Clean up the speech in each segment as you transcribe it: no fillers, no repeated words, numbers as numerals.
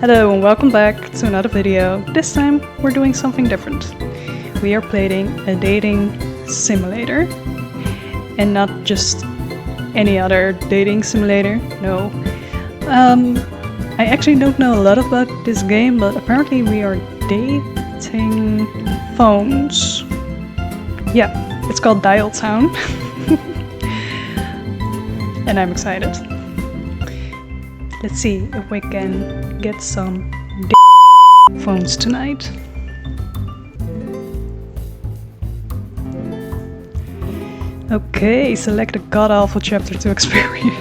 Hello and welcome back to another video. This time we're doing something different. We are playing a dating simulator. And not just any other dating simulator, no. I actually don't know a lot about this game, but apparently we are dating phones. Yeah, it's called Dialtown. And I'm excited. Let's see if we can get some phones tonight. Okay, select a god-awful chapter to experience.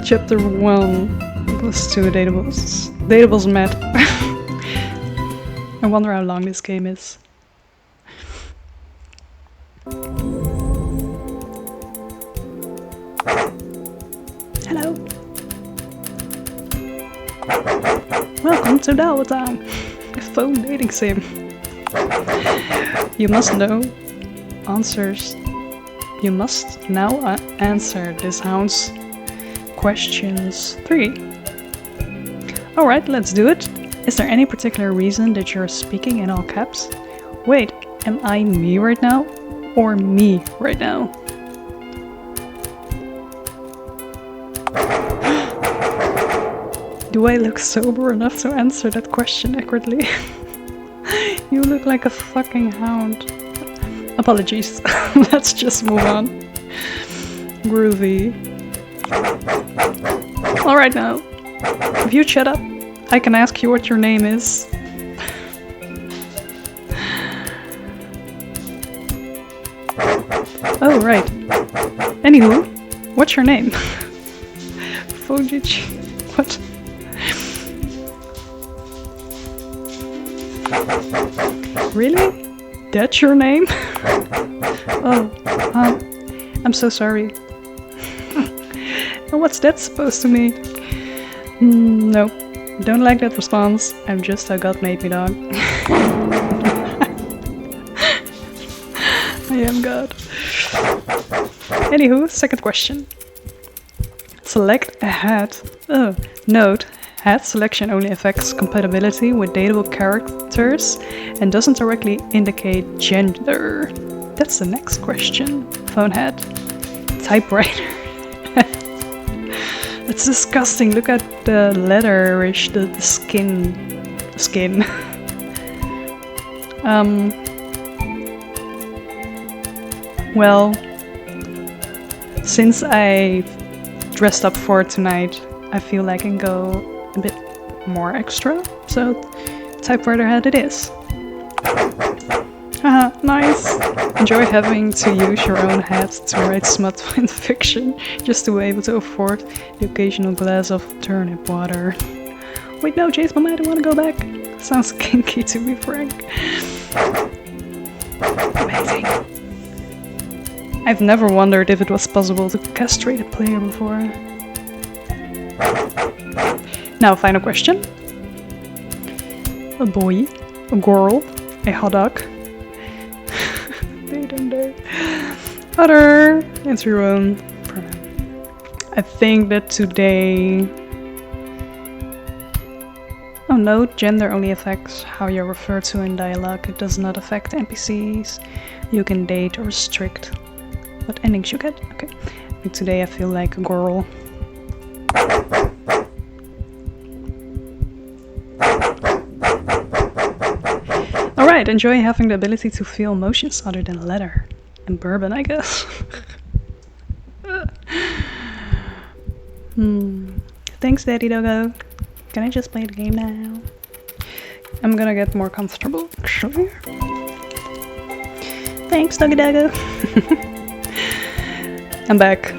Chapter 1 plus 2 datables. Datables met. I wonder how long this game is. Hello. Welcome to Dialtown, a phone dating sim. You must know answers. You must now answer this hound's questions 3. Alright, let's do it. Is there any particular reason that you're speaking in all caps? Wait, am I me right now? Or me right now? Do I look sober enough to answer that question accurately? You look like a fucking hound. Apologies. Let's just move on. Groovy. Alright now. If you shut up, I can ask you what your name is. Oh, right. Anywho, what's your name? Fojich. What? Really? That's your name? Oh, I'm so sorry. What's that supposed to mean? No, don't like that response. I'm just how God made me, dog. I am God. Anywho, second question. Select a hat. Oh, note. Hat selection only affects compatibility with dateable characters and doesn't directly indicate gender. That's the next question. Phone hat. Typewriter. It's disgusting. Look at the leatherish, the skin. Well, since I dressed up for tonight, I feel like I can go a bit more extra, so typewriter hat it is. Haha, nice! Enjoy having to use your own hat to write smut in fiction, just to be able to afford the occasional glass of turnip water. Wait, no, Jace, Mama, I don't want to go back. Sounds kinky, to be frank. Amazing. I've never wondered if it was possible to castrate a player before. Now, final question. A boy, a girl, a hot dog. They don't dare. Other, answer your own pronoun. I think that today... Oh no, gender only affects how you're referred to in dialogue. It does not affect NPCs. You can date or restrict what endings you get. Okay, I think today I feel like a girl. Alright, enjoy having the ability to feel emotions other than leather. And bourbon, I guess. Thanks, Daddy Doggo. Can I just play the game now? I'm gonna get more comfortable, actually. Thanks, Doggy Doggo. I'm back.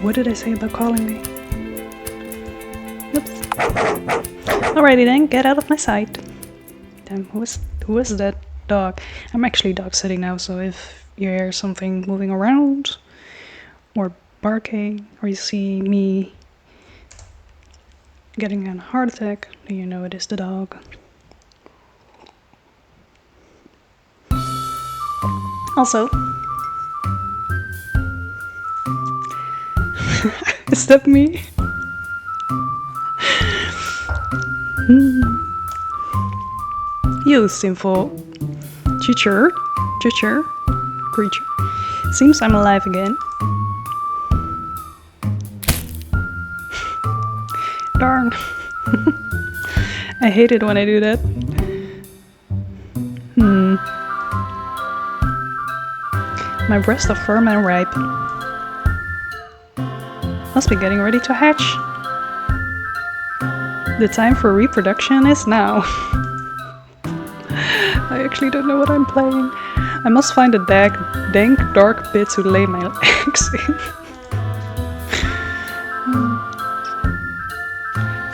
What did I say about calling me? Oops. Alrighty then, get out of my sight. Damn, who is that dog? I'm actually dog sitting now, so if you hear something moving around or barking, or you see me getting a heart attack, then you know it is the dog. Also, Is that me? You sinful creature. Seems I'm alive again. Darn. I hate it when I do that. My breasts are firm and ripe. Must be getting ready to hatch. The time for reproduction is now. I actually don't know what I'm playing. I must find a dank, dark pit to lay my eggs in.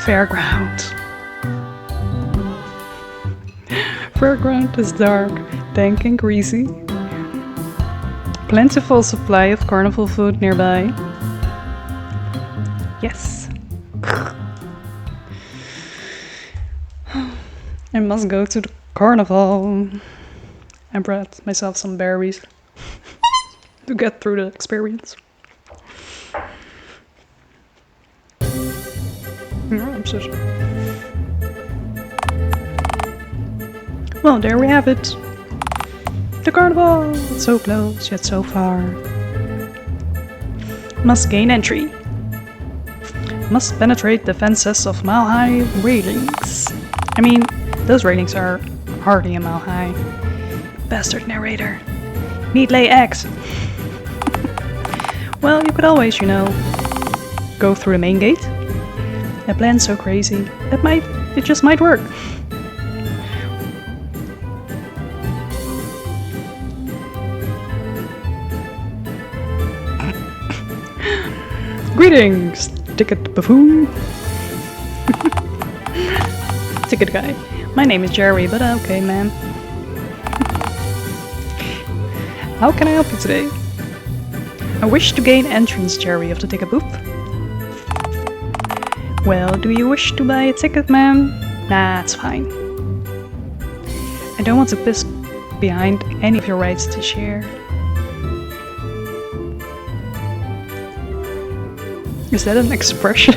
Fairground. Fairground is dark, dank and greasy. Plentiful supply of carnival food nearby. Yes. I must go to the carnival. I brought myself some berries to get through the experience. I'm so sorry. Well, there we have it. The carnival! It's so close, yet so far. Must gain entry. Must penetrate the fences of mile-high railings. I mean, those railings are hardly a mile high. Bastard narrator. Need lay eggs. Well, you could always, go through the main gate. That plan's so crazy. It just might work. Greetings, ticket buffoon. Ticket guy. My name is Jerry, but okay, ma'am. How can I help you today? I wish to gain entrance, Jerry, of the ticket booth. Well, do you wish to buy a ticket, ma'am? Nah, it's fine. I don't want to piss behind any of your rights to share. Is that an expression?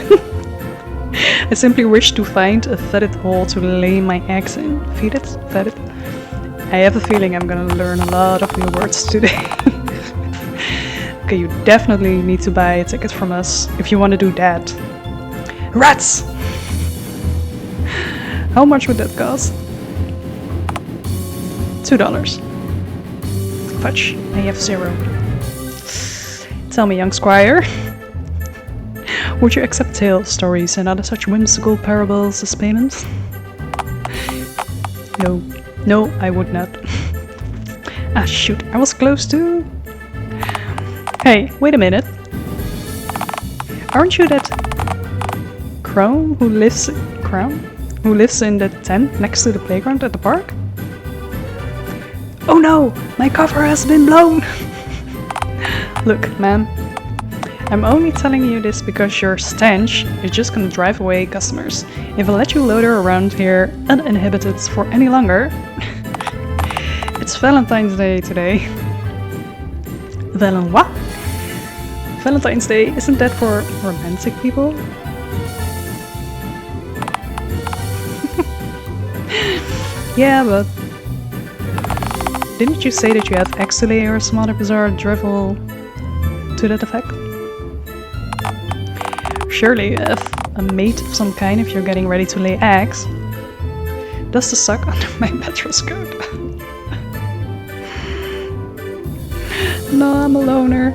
I simply wish to find a fetid hole to lay my eggs in. Feed it? Fetid? I have a feeling I'm gonna learn a lot of new words today. Okay, you definitely need to buy a ticket from us if you want to do that. Rats! How much would that cost? $2. Fudge, I have 0. Tell me, young squire. Would you accept tales, stories, and other such whimsical parables as payments? No, I would not. Ah, shoot, I was close to... Hey, wait a minute. Aren't you that... Crown who lives in the tent next to the playground at the park? Oh no, my cover has been blown! Look, ma'am. I'm only telling you this because your stench is just gonna drive away customers. If I let you loiter around here uninhibited for any longer... It's Valentine's Day today. What? Valentine's Day, isn't that for romantic people? Yeah, but... Didn't you say that you have eggs to lay or some other bizarre drivel to that effect? Surely you have a mate of some kind if you're getting ready to lay eggs. Does the suck under my mattress coat? No, I'm a loner.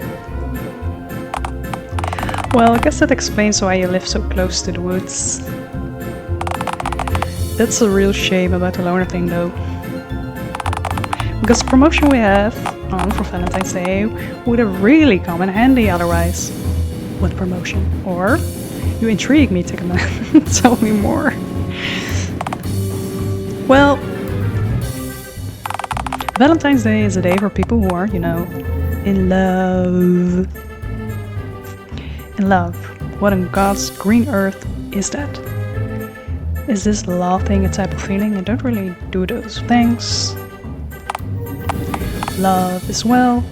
Well, I guess that explains why you live so close to the woods. That's a real shame about the loner thing though. Because the promotion we have on for Valentine's Day would have really come in handy otherwise. What promotion? Or you intrigue me, Ticketman. Tell me more. Well, Valentine's Day is a day for people who are, in love. In love. What on God's green earth is that? Is this love thing a type of feeling? I don't really do those things. Love is well.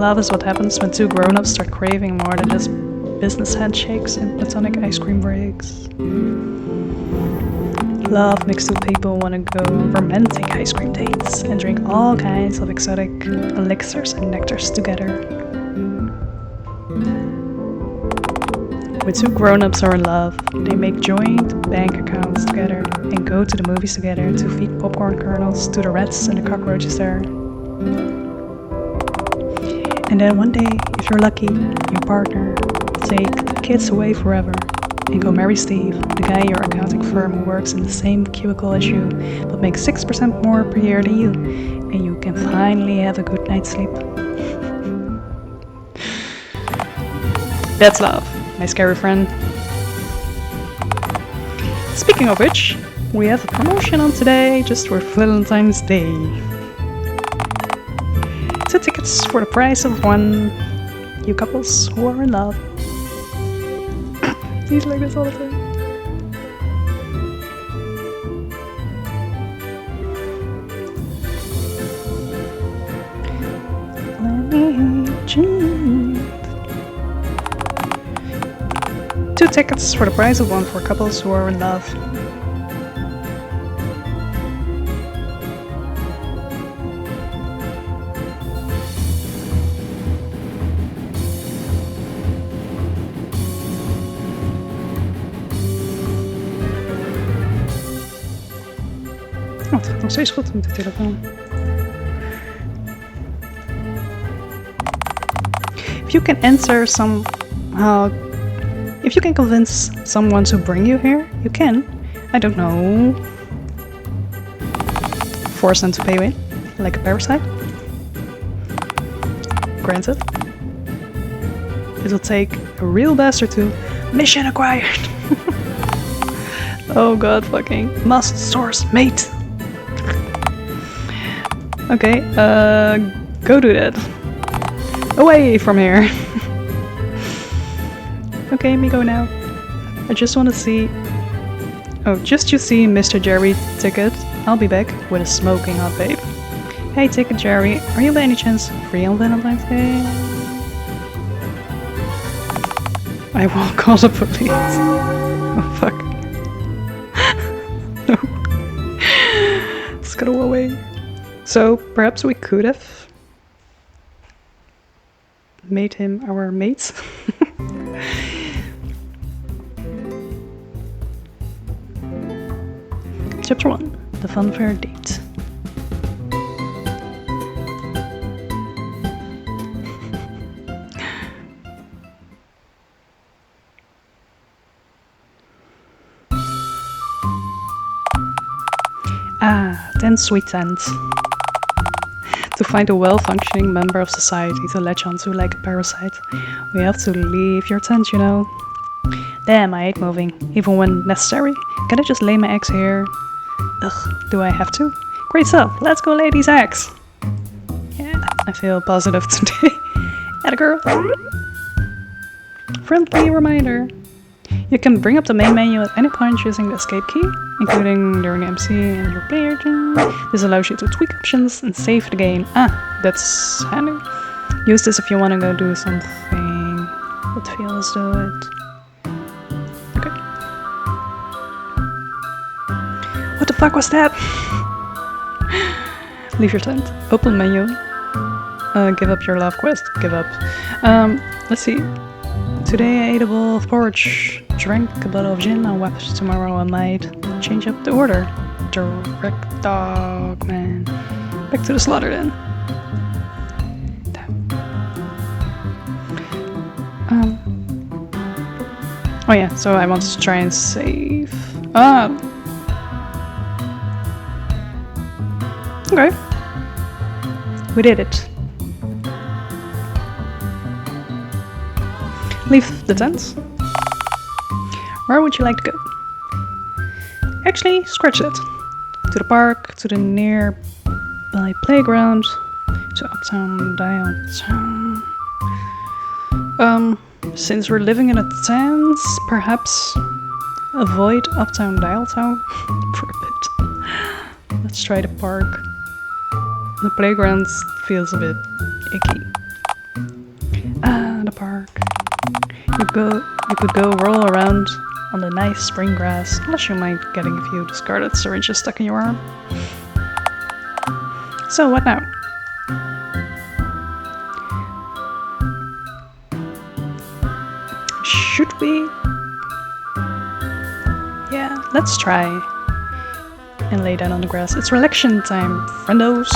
Love is what happens when two grown-ups start craving more than just business handshakes and platonic ice cream breaks. Love makes two people want to go on romantic ice cream dates and drink all kinds of exotic elixirs and nectars together. When two grown-ups are in love, they make joint bank accounts together and go to the movies together to feed popcorn kernels to the rats and the cockroaches there. And then one day, if you're lucky, your partner will take the kids away forever and go marry Steve, the guy at your accounting firm who works in the same cubicle as you, but makes 6% more per year than you, and you can finally have a good night's sleep. That's love, my scary friend. Speaking of which, we have a promotion on today just for Valentine's Day. 2 tickets for the price of 1. You couples who are in love. He's like this all the time. Let me choose. 2 tickets for the price of 1 for couples who are in love. Oh, het gaat nog steeds goed met de telefoon. If you can answer somehow, if you can convince someone to bring you here, you can. I don't know. Force them to pay you in, like a parasite. Granted. It'll take a real bastard to mission acquired. Oh god, fucking must source mate. Okay, go do that. Away from here. Okay, me go now. I just want to see... Oh, just you see Mr. Jerry ticket. I'll be back with a smoking hot babe. Hey Ticket Jerry, are you by any chance free on Valentine's Day? I will call the police. Oh fuck. No. Let's go away. So, perhaps we could have made him our mate. Chapter 1. The Funfair Date. Ah, 10 sweet cents. To find a well-functioning member of society to latch onto like a parasite, we have to leave your tent, you know. Damn, I hate moving, even when necessary. Can I just lay my eggs here? Ugh, do I have to? Great stuff, let's go lay these eggs. Yeah, I feel positive today. Atta girl. Friendly reminder. You can bring up the main menu at any point using the escape key, including during the MC and your player turn. This allows you to tweak options and save the game. Ah, that's handy. Use this if you want to go do something that feels good. Okay. What the fuck was that? Leave your tent. Open menu. Give up your love quest. Give up. Let's see. Today I ate a bowl of porridge, drank a bottle of gin, and wept. Tomorrow I might change up the order. Direct dog, man. Back to the slaughter then. Damn. Oh yeah, so I want to try and save. Okay. We did it. Leave the tent. Where would you like to go? Actually, scratch it. To the park, to the nearby playground, to Uptown Dialtown. Since we're living in a tent, perhaps avoid Uptown Dialtown for a bit. Let's try the park. The playground feels a bit icky. the park. You could go roll around on the nice spring grass, unless you mind getting a few discarded syringes stuck in your arm. So what now? Should we? Yeah, let's try. And lay down on the grass. It's relaxation time, friendos.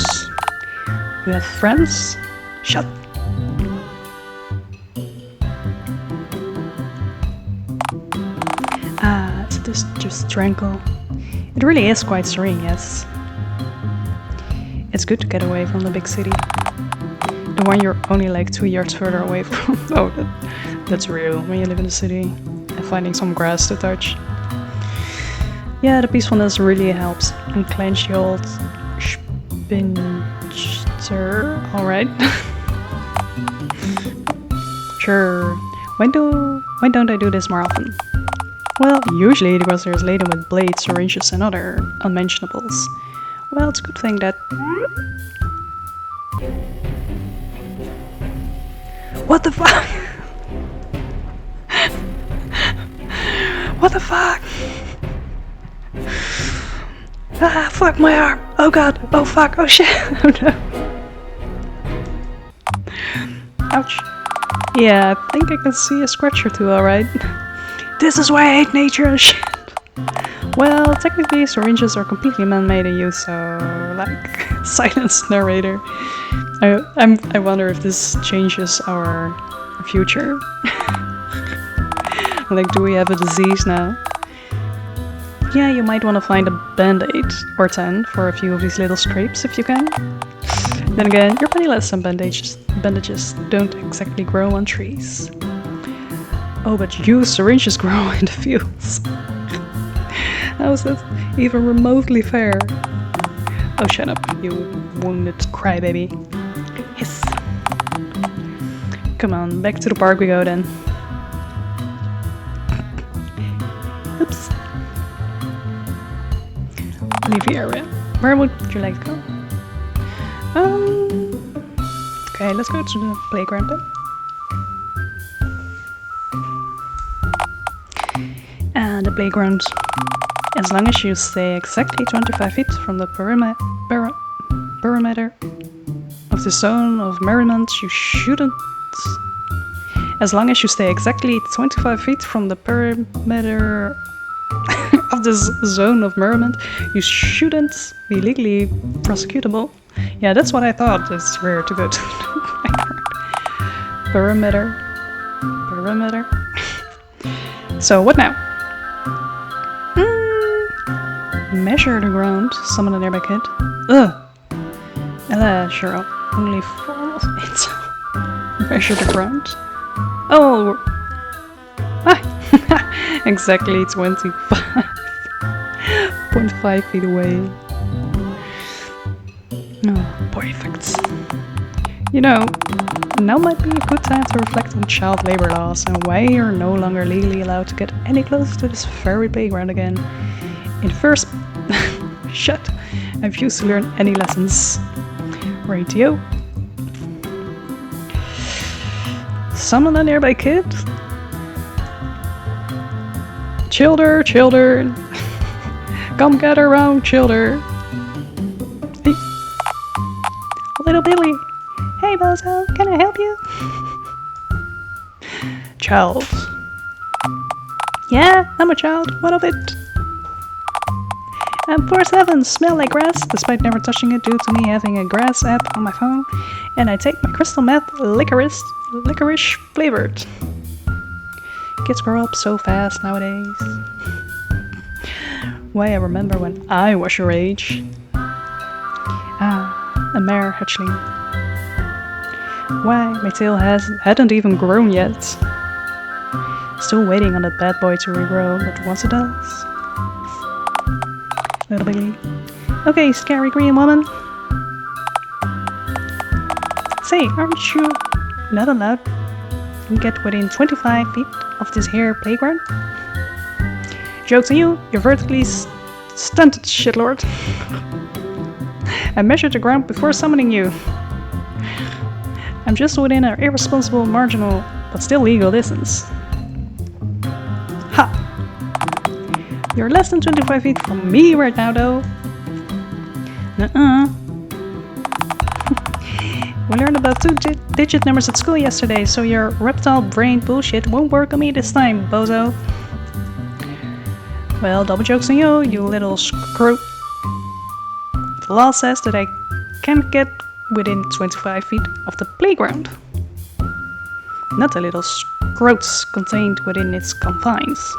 You have friends? Shut. Is this just tranquil? It really is quite serene, yes. It's good to get away from the big city. The one you're only like 2 yards further away from. Oh, that's real when you live in the city and finding some grass to touch. Yeah, the peacefulness really helps. Unclench the old spinster. Alright. Sure. Why don't I do this more often? Well, usually because there's laden with blades, syringes and other unmentionables. Well, it's a good thing that... What the fuck? What the fuck? Ah, fuck my arm! Oh god! Oh fuck! Oh shit! Oh no! Ouch! Yeah, I think I can see a scratch or two, alright. This is why I hate nature! Shit! Well, technically syringes are completely man-made in use, so... like... silence narrator. I wonder if this changes our future. Like, do we have a disease now? Yeah, you might want to find a band-aid or 10 for a few of these little scrapes if you can. Then again, you're penniless and bandages don't exactly grow on trees. Oh, but used syringes grow in the fields. How is that even remotely fair? Oh, shut up, you wounded crybaby. Hiss. Come on, back to the park we go then. Oops. Leave the area. Where would you like to go? Okay, let's go to the playground then. And the playground. As long as you stay exactly 25 feet from the perimeter of the zone of merriment, you shouldn't... As long as you stay exactly 25 feet from the perimeter of this zone of merriment, you shouldn't be legally prosecutable. Yeah, that's what I thought. It's rare to go to the perimeter. So what now? Measure the ground. Summon a nearby kid. Ugh. Sure. Only 4 of it. Measure the ground. Oh. Exactly 25.5 feet away. Oh, perfect. You know, now might be a good time to reflect on child labor laws and why you're no longer legally allowed to get any closer to this very playground again. In first... Shut. I refuse to learn any lessons. Radio. Summon a nearby kid? Children! Come gather around, children! Hey. Little Billy! Hey, Bozo, can I help you? Child. Yeah, I'm a child. What of it? I'm 4'7", smell like grass, despite never touching it due to me having a grass app on my phone. And I take my crystal meth licorice flavored. Kids grow up so fast nowadays. Why, I remember when I was your age. Ah, a mare hatchling. Why, my tail hadn't even grown yet. Still waiting on that bad boy to regrow, but once it does... Little Billy. Okay, scary green woman. Say, aren't you not allowed to get within 25 feet of this here playground? Joke's on you, you're vertically stunted, shitlord. I measured the ground before summoning you. I'm just within an irresponsible marginal but still legal distance. Ha! You're less than 25 feet from me right now, though. Nuh-uh. We learned about two-digit numbers at school yesterday, so your reptile brain bullshit won't work on me this time, bozo. Well, double joke's on you, you little screw. The law says that I can't get within 25 feet of the playground. Not the little scroats contained within its confines.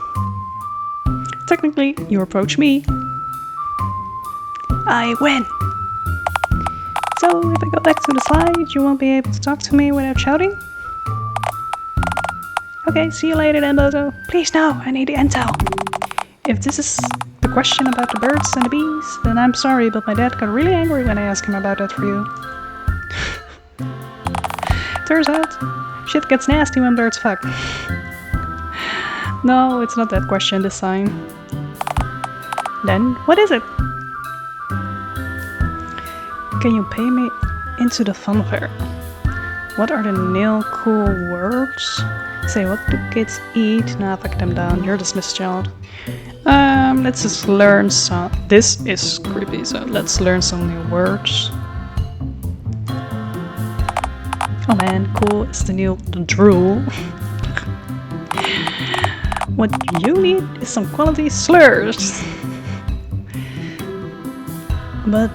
Technically, you approach me. I win! So, if I go back to the slide, you won't be able to talk to me without shouting? Okay, see you later then, bozo. Please no, I need the intel. If this is the question about the birds and the bees, then I'm sorry, but my dad got really angry when I asked him about that for you. Turns out, shit gets nasty when birds fuck. No, it's not that question this time. Then, what is it? Can you pay me into the fun fair? What are the nil cool words? Say, what do kids eat? Nah, fuck them down. You're dismissed, child. Let's just learn some... This is creepy, so let's learn some new words. Oh man, cool is the new drool. What you need is some quality slurs. But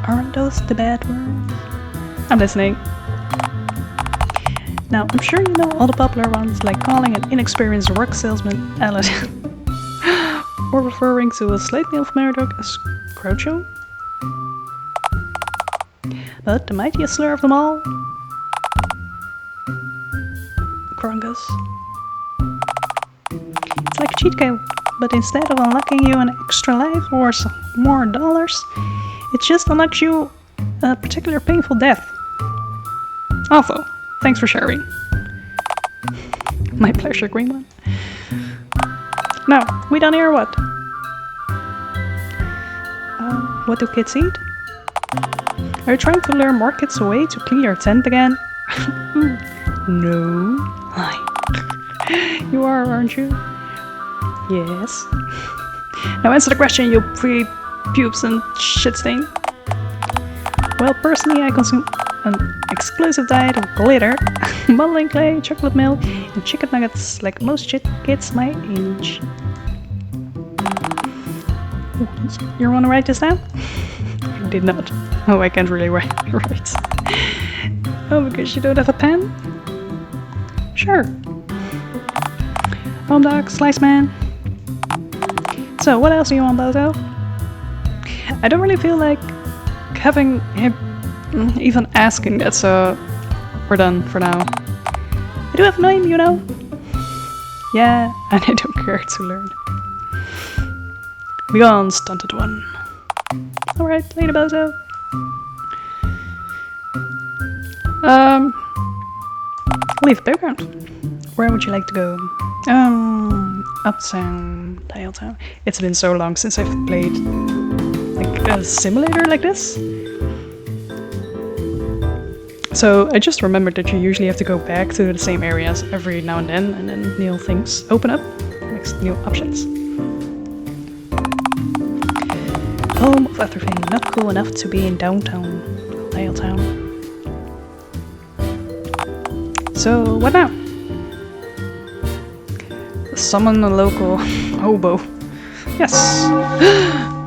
aren't those the bad words? I'm listening. Now, I'm sure you know all the popular ones, like calling an inexperienced work salesman Alice, or referring to a slightly unfamiliar dog as Groucho. But the mightiest slur of them all, Krungus. It's like a cheat code, but instead of unlocking you an extra life or some more dollars, it just unlocks you a particular painful death. Awful. Thanks for sharing. My pleasure, green one. Now, we done here or what? What do kids eat? Are you trying to lure more kids away to clean your tent again? No. Hi. You are, aren't you? Yes. Now answer the question, you pre-pubes and shit stain. Well, personally, I consume an exclusive diet of glitter, modeling clay, chocolate milk, and chicken nuggets like most kids my age. You want to write this down? I did not. Oh, I can't really write. Oh, because you don't have a pen? Sure. Home dog, slice man. So, what else do you want, Bozo? I don't really feel like having him even asking that, so we're done for now. I do have a name, you know? Yeah, and I don't care to learn. Be gone, stunted one. Alright, later, Bozo. Leave the background. Where would you like to go? Uptown, Dialtown. It's been so long since I've played like a simulator like this. So I just remembered that you usually have to go back to the same areas every now and then new things open up, next new options. Home of everything, not cool enough to be in downtown Dialtown. So what now? Summon a local hobo. Yes!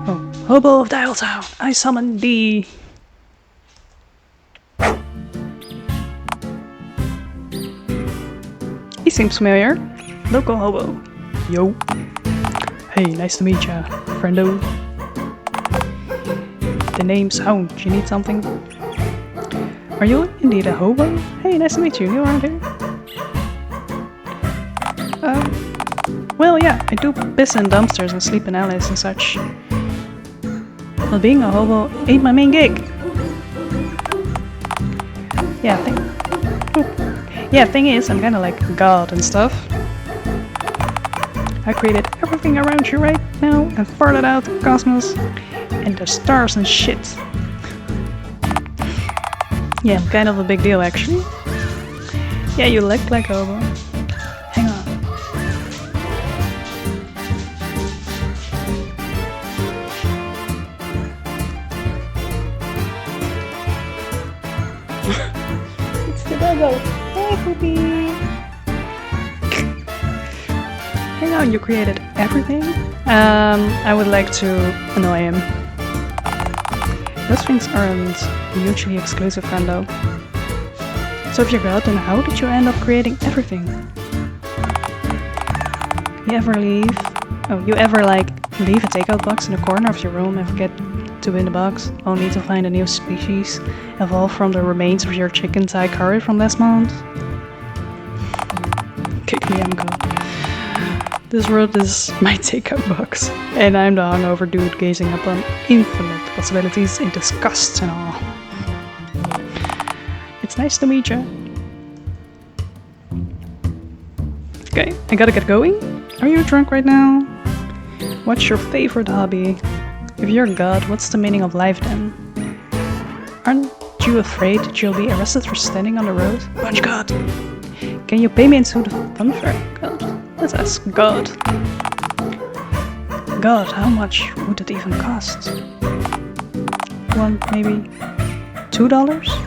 Oh, hobo of Dialtown, I summon thee! He seems familiar. Local hobo. Yo. Hey, nice to meet ya, friendo. The name's Hound. You need something? Are you indeed a hobo? Hey, nice to meet you. You around here? Well, yeah, I do piss in dumpsters and sleep in alleys and such. But being a hobo ain't my main gig. Yeah, thing is, I'm kinda like God and stuff. I created everything around you right now and farted out the cosmos and the stars and shit. Yeah, I'm kind of a big deal actually. Yeah, you look like Hobo. Hang on. It's the doggo. Hey, Poopy. Hang on, you created everything? I would like to annoy him. Those things aren't mutually exclusive, friend, though. So if you're God, then how did you end up creating everything? You ever leave like leave a takeout box in the corner of your room and forget to win the box, only to find a new species evolved from the remains of your chicken Thai curry from last month? Kick me, I'm God. This world is my takeout box, and I'm the hungover dude gazing upon infinite possibilities in disgust and awe. It's nice to meet you. Okay, I gotta get going. Are you drunk right now? What's your favorite hobby? If you're God, what's the meaning of life then? Aren't you afraid that you'll be arrested for standing on the road? Punch God! Can you pay me into the fun fair? God. Let's ask God. God, how much would it even cost? Maybe $2?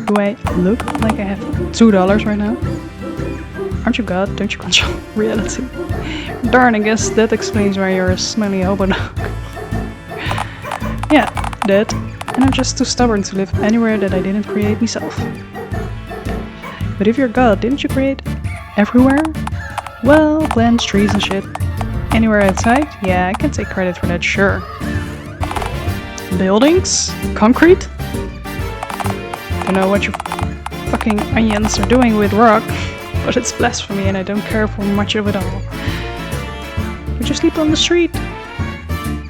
Do I look like I have $2 right now? Aren't you God? Don't you control reality? Darn, I guess that explains why you're a smelly hobo dog. Yeah, that. And I'm just too stubborn to live anywhere that I didn't create myself. But if you're God, didn't you create everywhere? Well, plants, trees and shit. Anywhere outside? Yeah, I can take credit for that, sure. Buildings? Concrete? Don't know what you fucking onions are doing with rock, but it's blasphemy and I don't care for much of it all. You just sleep on the street.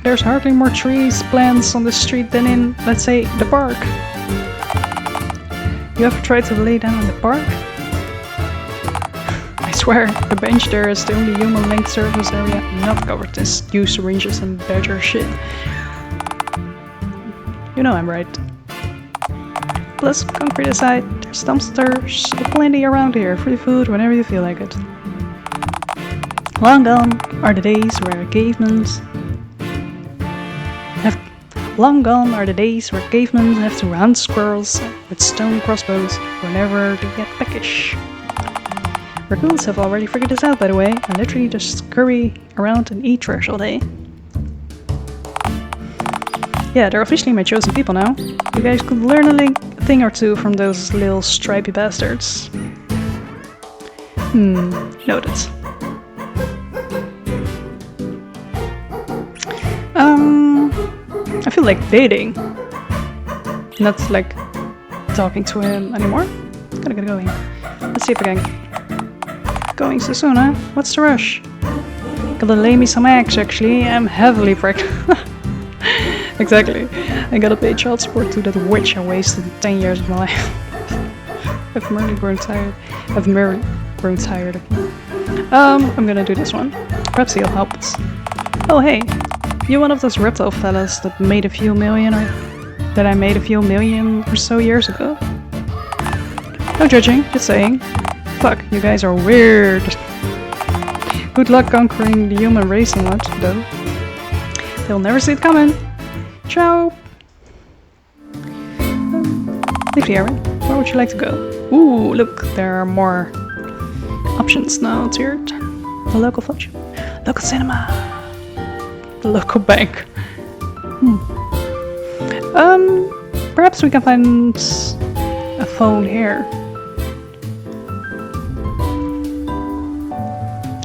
There's hardly more trees, plants on the street than in, let's say, the park. You ever tried to lay down in the park? I swear, the bench there is the only human-length surface area not covered in used syringes and badger shit. You know I'm right. Plus, concrete aside, there's dumpsters plenty around here, free food whenever you feel like it. Long gone are the days where cavemen have to round squirrels with stone crossbows whenever they get peckish. Raccoons have already figured this out, by the way, and literally just scurry around and eat trash all day. Yeah, they're officially my chosen people now. You guys could learn a thing or two from those little stripy bastards. Noted. I feel like dating. Not like talking to him anymore. Gotta get going. Let's see if I can. Going so soon, huh? What's the rush? Gotta lay me some eggs, actually. I'm heavily pregnant. Exactly. I gotta pay child support to that witch I wasted 10 years of my life. I've merely grown tired. I'm gonna do this one. Perhaps he'll help us. Oh hey, you one of those reptile fellas that made a few million or that I made a few million or so years ago? No judging, just saying. Fuck, you guys are weird. Good luck conquering the human race and what, though. They'll never see it coming. Ciao! Leave the area. Where would you like to go? Ooh, look, there are more options now. Tiered. The local phone shop. Local cinema. The local bank. Perhaps we can find a phone here.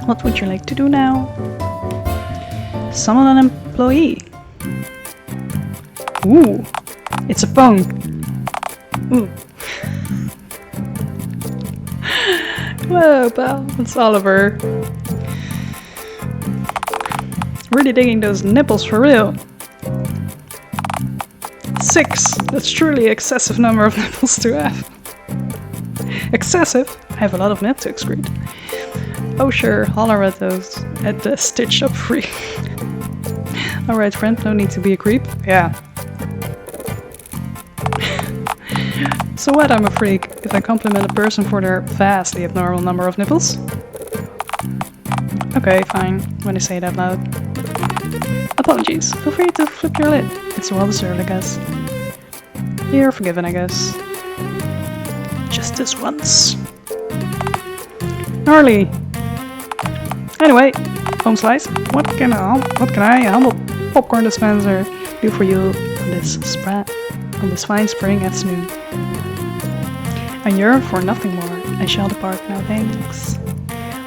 What would you like to do now? Summon an employee. Ooh, it's a phone. Ooh. Whoa, pal, it's Oliver. Really digging those nipples for real. 6. That's truly an excessive number of nipples to have. Excessive? I have a lot of nip to excrete. Oh sure, holler at those at the stitch up free. Alright friend, no need to be a creep. Yeah. So what, I'm a freak if I compliment a person for their vastly abnormal number of nipples? Okay, fine, when I say it out loud. Apologies, feel free to flip your lid. It's well deserved, I guess. You're forgiven, I guess. Just this once. Gnarly! Anyway, home slice, what can I, humble popcorn dispenser, do for you on this fine spring afternoon? I yearn for nothing more. I shall depart now, thanks.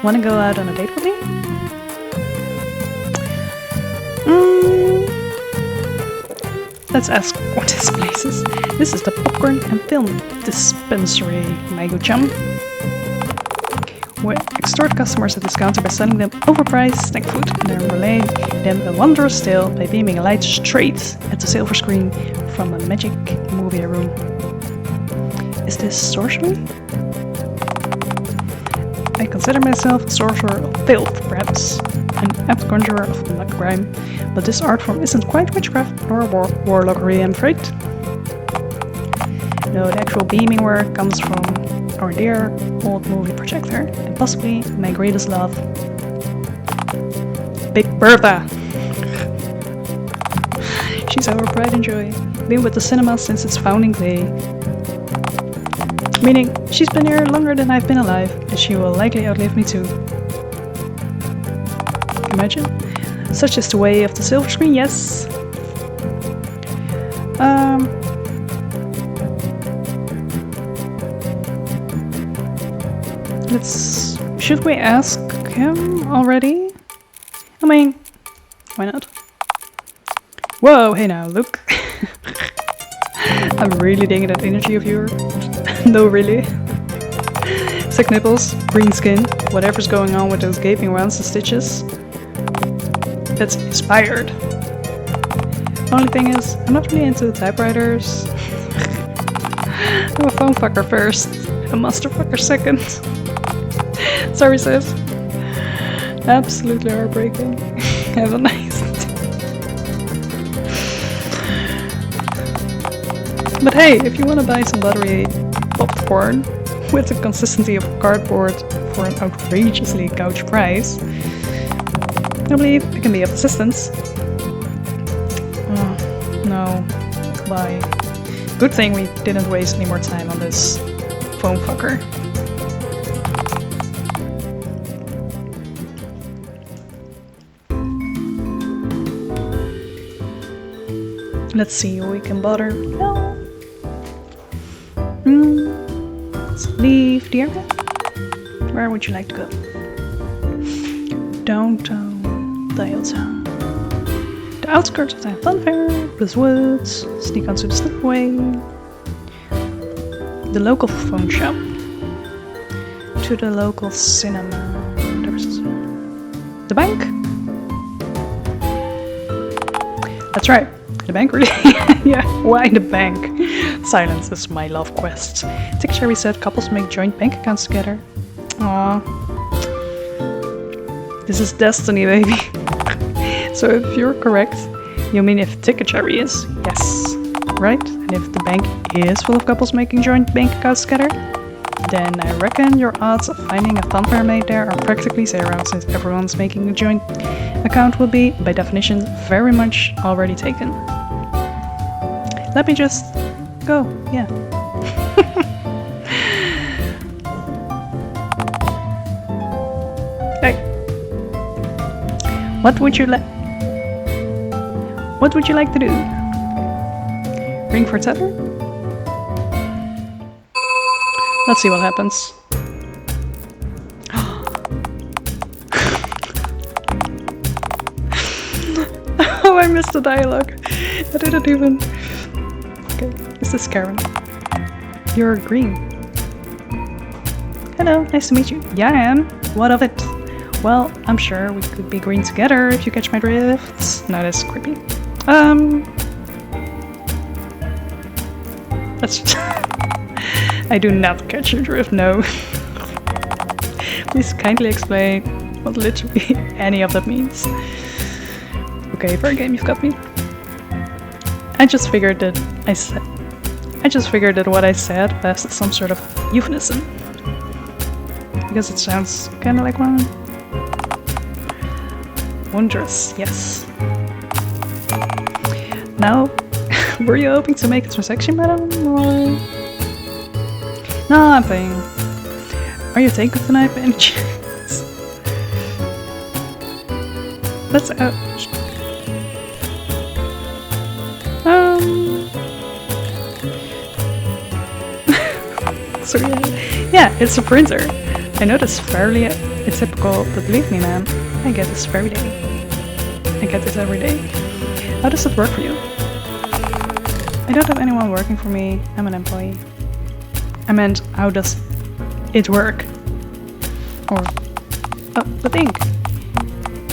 Wanna go out on a date with me? Let's ask what this place is. This is the popcorn and film dispensary, my good chum. We extort customers at discounts by selling them overpriced snack food and then relay them a wondrous tale by beaming a light straight at the silver screen from a magic movie room. Is this sorcery? I consider myself a sorcerer of filth, perhaps, an apt conjurer of black crime, but this art form isn't quite witchcraft or warlockery, I'm afraid. No, the actual beaming work comes from our dear old movie projector, and possibly my greatest love, Big Bertha. She's our pride and joy, been with the cinema since its founding day. Meaning, she's been here longer than I've been alive, and she will likely outlive me too. Imagine? Such is the way of the silver screen, yes. Should we ask him already? I mean, why not? Whoa, hey now, look. I'm really digging that energy of yours. No, really. Sick nipples, green skin, whatever's going on with those gaping rounds and stitches. That's inspired. Only thing is, I'm not really into typewriters. I'm a phone fucker first, a master fucker second. Sorry, sis. Absolutely heartbreaking. Have a nice day. But hey, if you want to buy some buttery popcorn with the consistency of cardboard for an outrageously gouged price, I believe I can be of assistance. Oh, no. Bye. Good thing we didn't waste any more time on this phone fucker. Let's see who we can bother. No. Let's leave the area. Where would you like to go? Downtown, Dialtown. The outskirts of the funfair, plus woods, sneak onto the slipway. The local phone shop. To the local cinema. There's the bank. That's right. The bank, really? Yeah, why the bank? Silence is my love quest. Dictionary said couples make joint bank accounts together. Aww. This is destiny, baby. So if you're correct, you mean if Ticketcherry is? Yes. Right? And if the bank is full of couples making joint bank accounts together, then I reckon your odds of finding a funfair mate there are practically zero, since everyone's making a joint account will be, by definition, very much already taken. Let me just go, yeah. Hey. What would you like to do? Ring for tether? Let's see what happens. Oh, I missed the dialogue. I didn't even... Okay, is this Karen? You're green. Hello, nice to meet you. Yeah, I am. What of it? Well, I'm sure we could be green together if you catch my drift. No, that's creepy. That's... I do not catch your drift, no. Please kindly explain what literally any of that means. Okay, for a game you've got me. I just figured that I just figured that what I said was some sort of euphemism. Because it sounds kind of like one. Wondrous, yes. Now, were you hoping to make a transaction, madam, or...? No, I'm paying. Are you taking the knife by any chance? Let's out. Sorry. Yeah, it's a printer. I know that's fairly atypical, but believe me, man, I get this every day. I get this every day. How does it work for you? I don't have anyone working for me. I'm an employee. I meant, how does it work? Or, oh, the ink.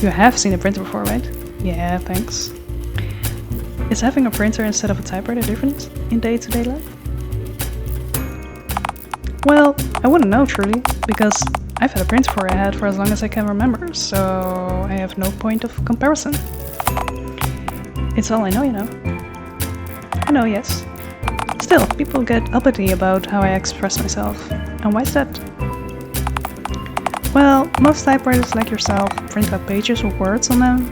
You have seen a printer before, right? Yeah, thanks. Is having a printer instead of a typewriter different in day-to-day life? Well, I wouldn't know truly, because I've had a printer for a head for as long as I can remember, so I have no point of comparison. It's all I know, you know. I know, yes. Still, people get uppity about how I express myself. And why is that? Well, most typewriters like yourself print out pages with words on them.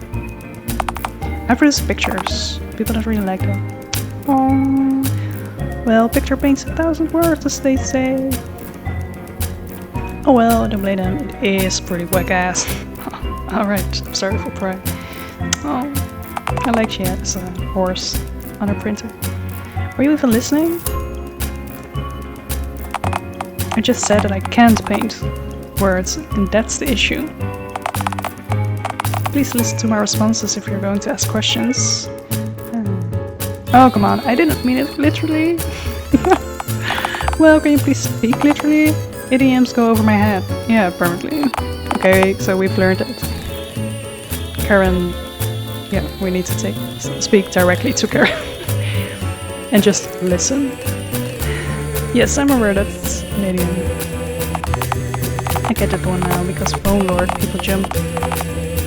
I produce pictures. People don't really like them. Oh, well, picture paints 1,000 words, as they say. Oh well, don't blame them. It is pretty whack ass. Alright, I'm sorry for pride. Oh, I like she has a horse on her printer. Were you even listening? I just said that I can't paint words, and that's the issue. Please listen to my responses if you're going to ask questions. Oh, come on, I didn't mean it literally. Well, can you please speak literally? Idioms go over my head. Yeah, permanently. Okay, so we've learned it. Karen... Yeah, we need to speak directly to Karen. And just listen. Yes, I'm aware that's an idiom. I get that one now, because Bone Lord people jump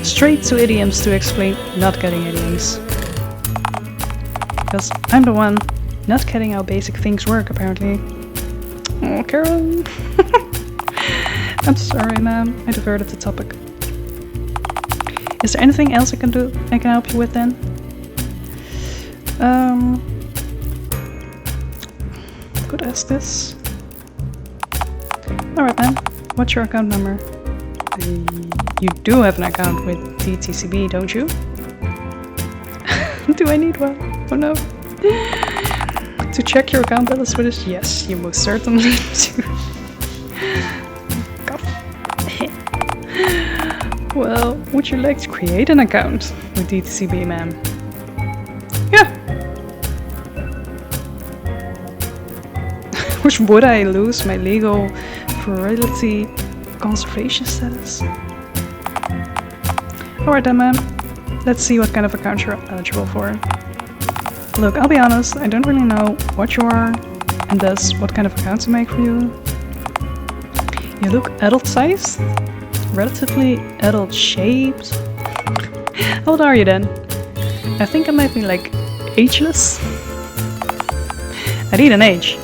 straight to idioms to explain not getting idioms. Because I'm the one not getting how basic things work, apparently. Oh, Karen. I'm sorry, ma'am. I diverted the topic. Is there anything else I can help you with then? Could ask this. Alright, man. What's your account number? You do have an account with DTCB, don't you? Do I need one? Oh no. To check your account balance with us? Yes, you most certainly do. God. Well, would you like to create an account with DTCB, ma'am? Yeah. Which would I lose my legal virility conservation status? Alright then, ma'am. Let's see what kind of account you're eligible for. Look, I'll be honest, I don't really know what you are, and thus what kind of account to make for you. You look adult-sized, relatively adult-shaped. How old are you then? I think I might be like ageless. I need an age.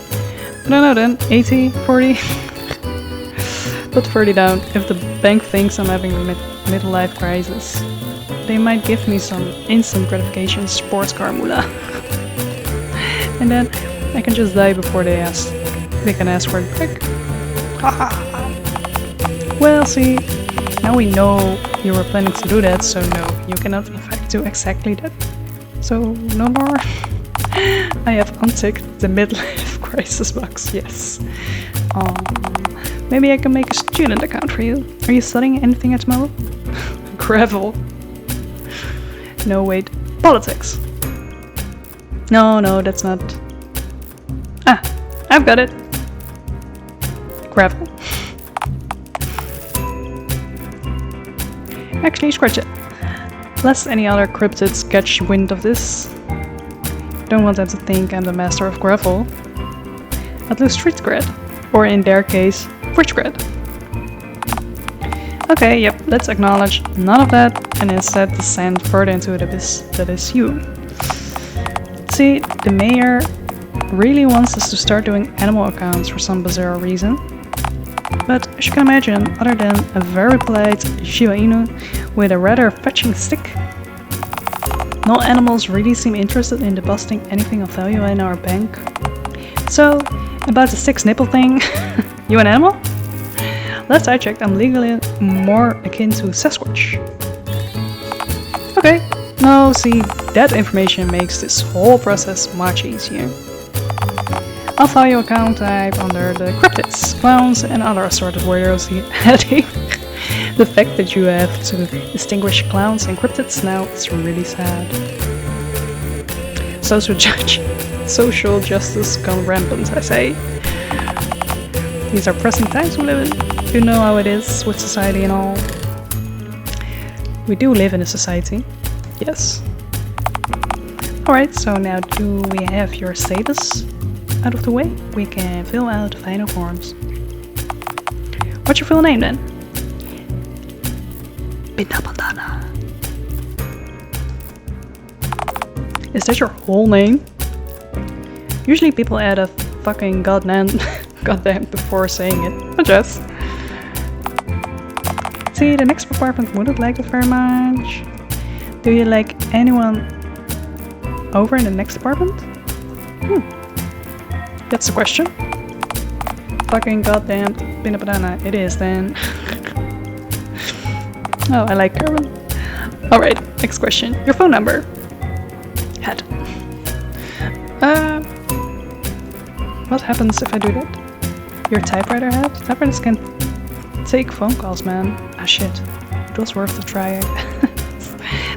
I don't know then, 80, 40? Put 30 down if the bank thinks I'm having a midlife crisis. They might give me some instant gratification sports car moolah. And then I can just die before they can ask for it back. Well, see, now we know you were planning to do that, so no, you cannot in fact do exactly that. So, no more. I have unticked the midlife crisis box, yes. Maybe I can make a student account for you. Are you studying anything at the moment? Gravel. No, wait. Politics. No, that's not. Ah, I've got it. Gravel. Actually, scratch it. Lest any other cryptids catch wind of this. Don't want them to think I'm the master of gravel. I'd lose street cred. Or in their case, bridge cred. Okay, yep, let's acknowledge none of that and instead descend further into the abyss that is you. See, the mayor really wants us to start doing animal accounts for some bizarre reason. But as you can imagine, other than a very polite Shiba Inu with a rather fetching stick, no animals really seem interested in depositing anything of value in our bank. So, about the 6 nipple thing, you an animal? Last I checked, I'm legally more akin to Sasquatch. Okay, no, see, that information makes this whole process much easier. I'll file your account type under the cryptids, clowns, and other assorted weirdos heading. The fact that you have to distinguish clowns and cryptids now is really sad. Social justice gone rampant, I say. These are pressing times we live in. You know how it is with society and all. We do live in a society, yes. Alright, so now do we have your status out of the way? We can fill out the final forms. What's your full name then? Bandana. Is that your whole name? Usually people add a fucking goddamn before saying it, but yes. See, the next apartment wouldn't like it very much. Do you like anyone over in the next apartment? That's the question. Fucking goddamn peanut banana, it is then. Oh, I like Carmen. Alright, next question. Your phone number. Head. What happens if I do that? Your typewriter head? Typewriters can take phone calls, man. Ah shit. It was worth a try.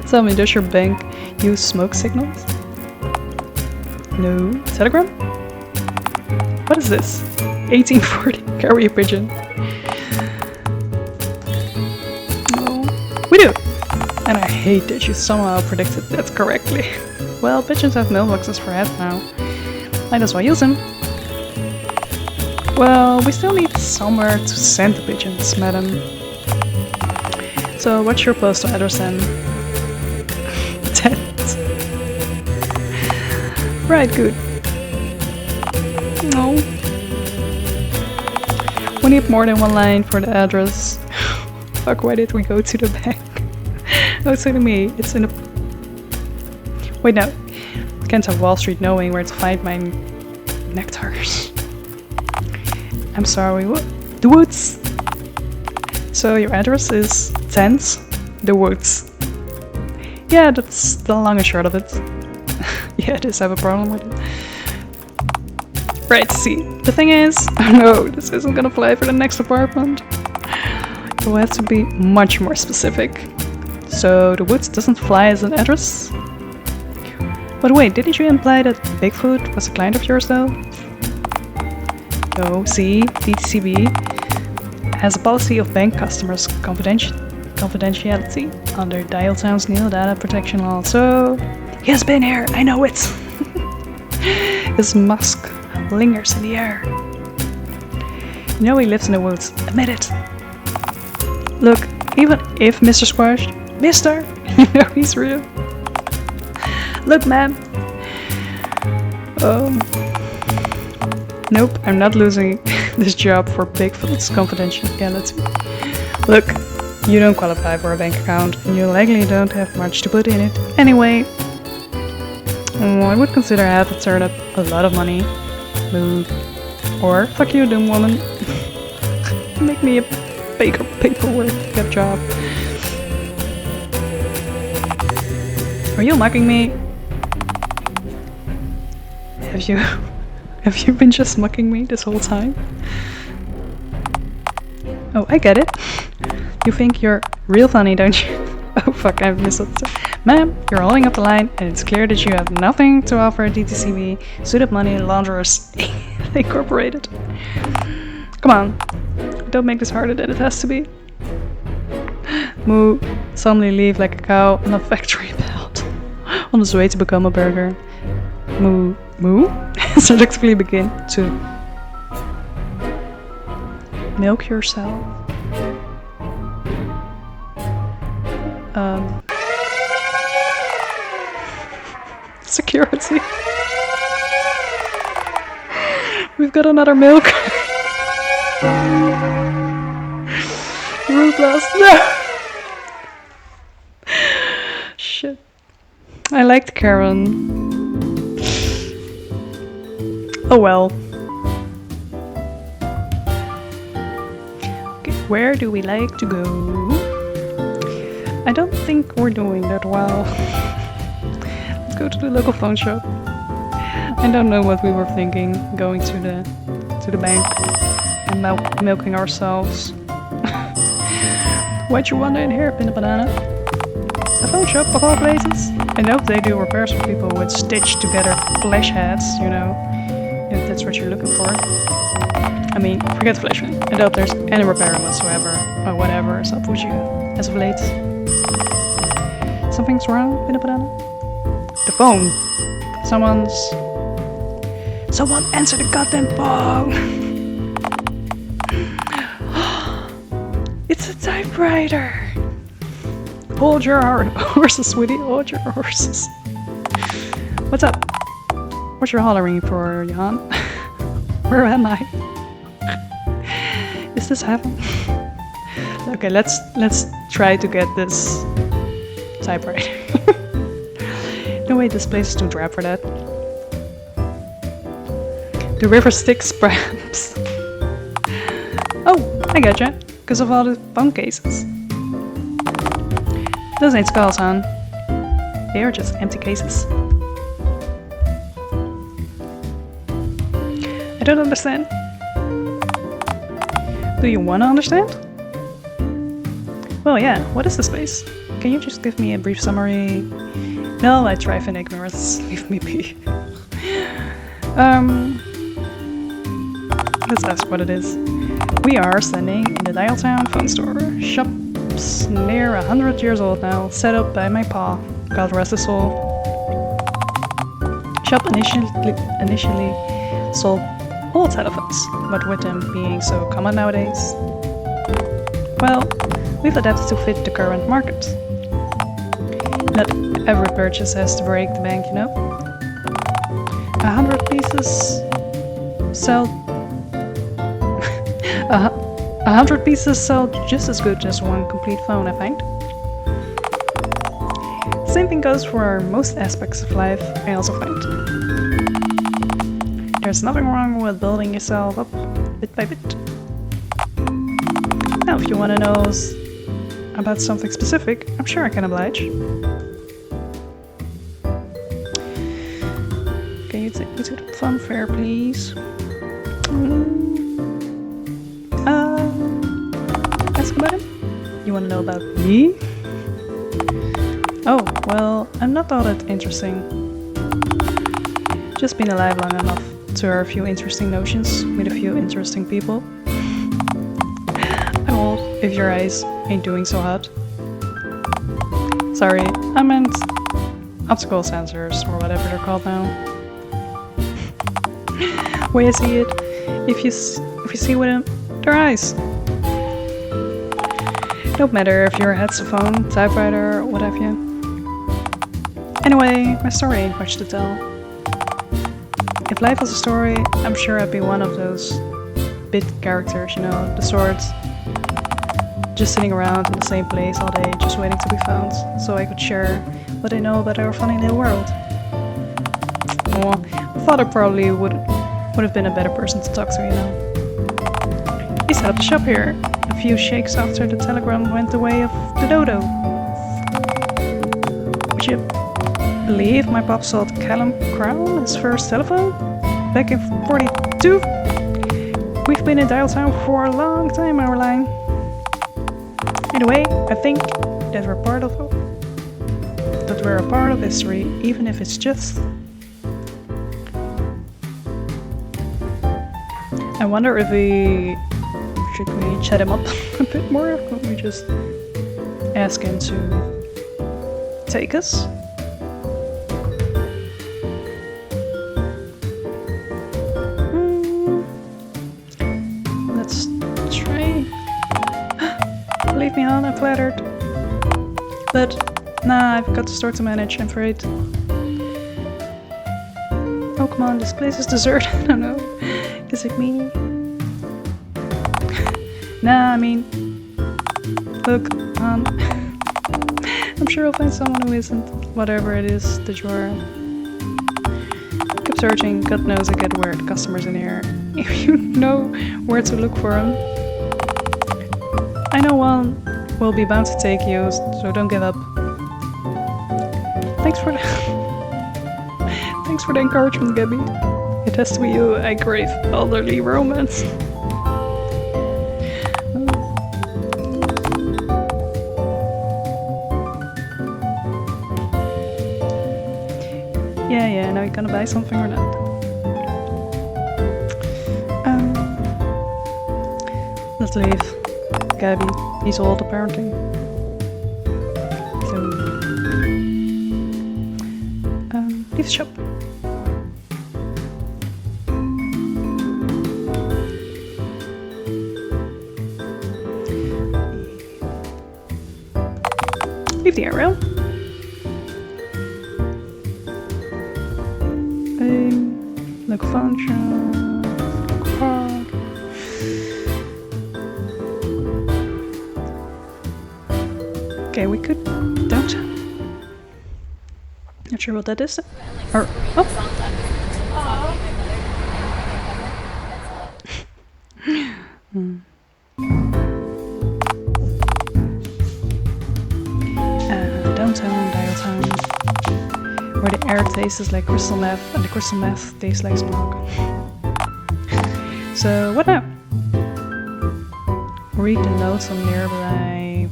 Tell me, does your bank use smoke signals? No. Telegram? What is this? 1840 carrier pigeon. No. We do! And I hate that you somehow predicted that correctly. Well, pigeons have mailboxes for heads now. Might as well use them. Well, we still need somewhere to send the pigeons, madam. So, what's your postal address then? Right, good. No. We need more than one line for the address. Fuck, why did we go to the bank? Oh, it's to me. It's in the... Wait, no. Can't have Wall Street knowing where to find my nectars. I'm sorry, what? The Woods! So your address is 10th, The Woods. Yeah, that's the long and short of it. Yeah, I just have a problem with it. Right, see, the thing is, oh no, this isn't gonna fly for the next apartment. It will have to be much more specific. So the Woods doesn't fly as an address? But wait, didn't you imply that Bigfoot was a client of yours though? No, see, DTCB has a policy of bank customers confidentiality under Dialtown's new data protection law, so he has been here, I know it! His musk lingers in the air. You know he lives in the woods, admit it! Look, even if Mr. Squash, Mister, you know he's real. Look, man! Nope, I'm not losing this job for Bigfoot's confidentiality. Look, you don't qualify for a bank account, and you likely don't have much to put in it anyway. I would consider half a turnip a lot of money. Move. Or, fuck you, dumb woman. Make me a paperwork, get a job. Are you mocking me? Have you been just mocking me this whole time? Oh, I get it. You think you're real funny, don't you? Oh fuck, I've missed it. Ma'am, you're holding up the line, and it's clear that you have nothing to offer DTCB, Suited Money Launderers Incorporated. Come on, don't make this harder than it has to be. Moo, suddenly leave like a cow on a factory belt, on his way to become a burger. Moo, seductively begin to milk yourself. Security. We've got another milk. Root blast. No. Shit. I liked Karen. Oh well. Okay, where do we like to go? I don't think we're doing that well. Let's go to the local phone shop. I don't know what we were thinking, going to the bank and milking ourselves. What you want in here, Peanut Banana? A phone shop of all places? I know they do repairs for people with stitched together flash heads, you know, if that's what you're looking for. I mean, forget flash head. I doubt there's any repairing whatsoever, or whatever is up with you as of late. Something's wrong, Peanut Banana? The phone. Someone answer the goddamn phone! It's a typewriter! Hold your horses, sweetie, hold your horses. What's up? What you hollering for, Jan? Where am I? Is this heaven? Okay, let's try to get this typewriter. No way, this place is too drab for that. The river Styx, perhaps. Oh, I gotcha. Because of all the phone cases. Those ain't skulls, hon. They are just empty cases. I don't understand. Do you want to understand? Well, yeah. What is this place? Can you just give me a brief summary? No, I thrive in ignorance. Leave me be. Let's ask what it is. We are standing in the Dialtown phone store. Shop's near 100 years old now, set up by my pa. God rest his soul. Shop initially sold old telephones, but with them being so common nowadays, well, we've adapted to fit the current market. Not every purchase has to break the bank, you know. 100 pieces sell 100 pieces sell just as good as one complete phone, I find. Same thing goes for most aspects of life, I also find. There's nothing wrong with building yourself up bit by bit. Now, if you want to know about something specific, I'm sure I can oblige. Can you take me to the fun fair, please? Ask about him? You want to know about me? Oh, well, I'm not all that interesting. Just been alive long enough to hear a few interesting notions with a few interesting people. I'm old, if your eyes ain't doing so hot. Sorry, I meant optical sensors, or whatever they're called now. Way I see it, if you see with them, their eyes. Don't matter if your head's a phone, typewriter, or what have you. Anyway, my story ain't much to tell. If life was a story, I'm sure I'd be one of those bit characters, you know, the sorts. Just sitting around in the same place all day, just waiting to be found, so I could share what I know about our funny little world. Well, my father probably would have been a better person to talk to, you know. He set up the shop here, a few shakes after the telegram went the way of the dodo. Would you believe my pop sold Callum Crown, his first telephone? Back in 42? We've been in Dialtown for a long time, our line. Anyway, I think that we're a part of history, even if it's just... I wonder if should we chat him up a bit more? Could we just ask him to take us? Let's try. Believe me, hon, I'm flattered. But, nah, I've got the store to manage, I'm afraid. Oh, come on, this place is deserted. I don't know. Is it me? Nah, I mean, look, I'm sure I'll find someone who isn't whatever it is that you are. Keep searching, God knows I get weird customers in here. If you know where to look for them. I know one will be bound to take you, so don't give up. Thanks for the encouragement, Gabby. It has to be you I crave elderly romance. Yeah, now you gonna buy something or not? Let's leave. Gabby, he's old apparently. So, leave the shop. Leave the area. Look function. Look park. Okay, we could Dialtown. Not sure what that is. Or oh. Dialtown, where the air tastes like crystal meth and the crystal meth tastes like smoke. So what now? Read the notes on nearby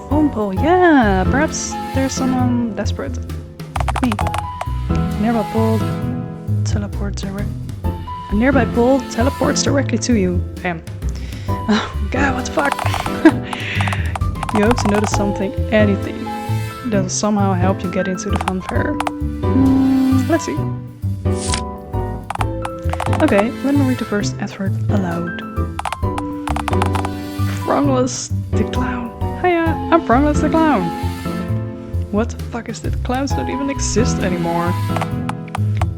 phone pole. Yeah, perhaps there's someone desperate. Like me. A nearby pole teleports directly to you. Damn. Oh god, what the fuck? You hope to notice something, anything, that'll somehow help you get into the funfair. Let's see. Okay, let me read the first advert aloud. Frongless the Clown. Hiya, I'm Frongless the Clown. What the fuck is that? Clowns don't even exist anymore.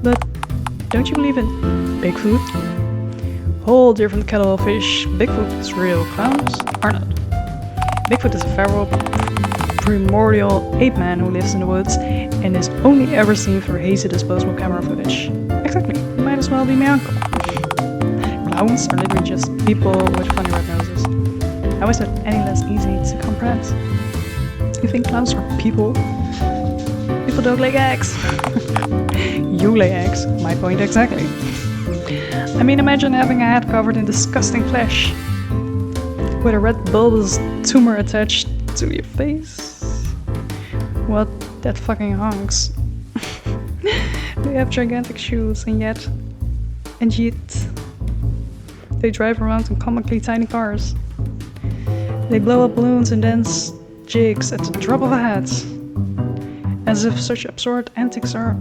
But don't you believe in Bigfoot? Whole different kettle of fish. Bigfoot is real, clowns are not. Bigfoot is a feral, primordial ape man who lives in the woods and is only ever seen through hazy disposable camera footage. Exactly, he might as well be my uncle. Clowns are literally just people with funny red noses. How is that any less easy to comprehend? You think clowns are people? People don't lay eggs. You lay eggs, my point exactly. I mean, imagine having a head covered in disgusting flesh with a red bulbous tumor attached to your face. What? That fucking honks. They have gigantic shoes and yet they drive around in comically tiny cars. They blow up balloons and dance jigs at the drop of a hat. As if such absurd antics are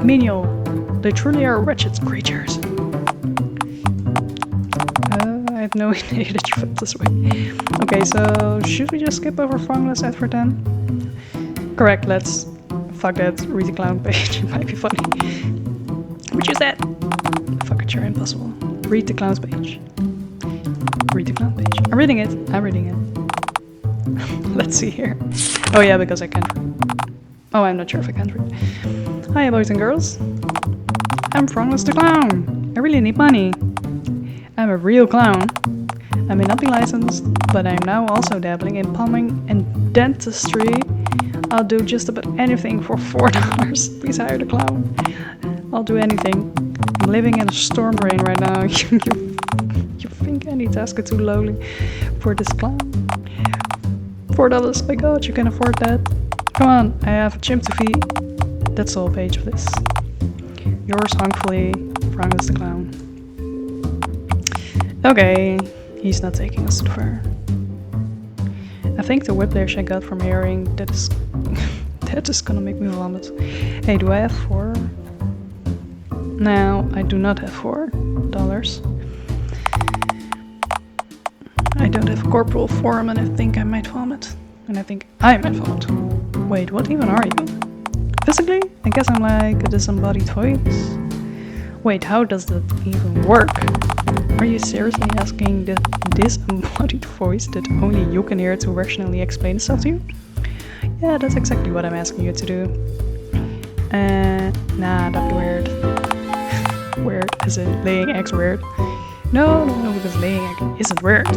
menial. They truly are wretched creatures. I had no idea that you felt this way. Okay, so should we just skip over Frongless advert then? Correct, let's fuck that, read the clown page, it might be funny. Which is that? Fuck it, you're impossible. Read the clown's page. Read the clown page. I'm reading it. Let's see here. Oh yeah, because I can't read. Oh, I'm not sure if I can't read. Hi boys and girls. I'm Frongless the Clown. I really need money. I'm a real clown. I may not be licensed, but I'm now also dabbling in plumbing and dentistry. I'll do just about anything for $4. Please hire the clown. I'll do anything. I'm living in a storm drain right now. You think any task is too lowly for this clown? $4, my god, you can afford that. Come on, I have a gym to feed. That's the whole page of this. Yours hunkfully, Frongless the Clown. Okay, he's not taking us to the fair. I think the whiplash I got from hearing that is gonna make me vomit. Hey, do I have $4? No, I do not have $4. I don't have corporal form and I think I might vomit. And I think I might vomit. Wait, what even are you? Physically, I guess I'm like a disembodied voice. Wait, how does that even work? Are you seriously asking this embodied voice that only you can hear to rationally explain itself to you? Yeah, that's exactly what I'm asking you to do. Nah, that's weird. Weird, as in laying eggs weird. No, because laying egg isn't weird.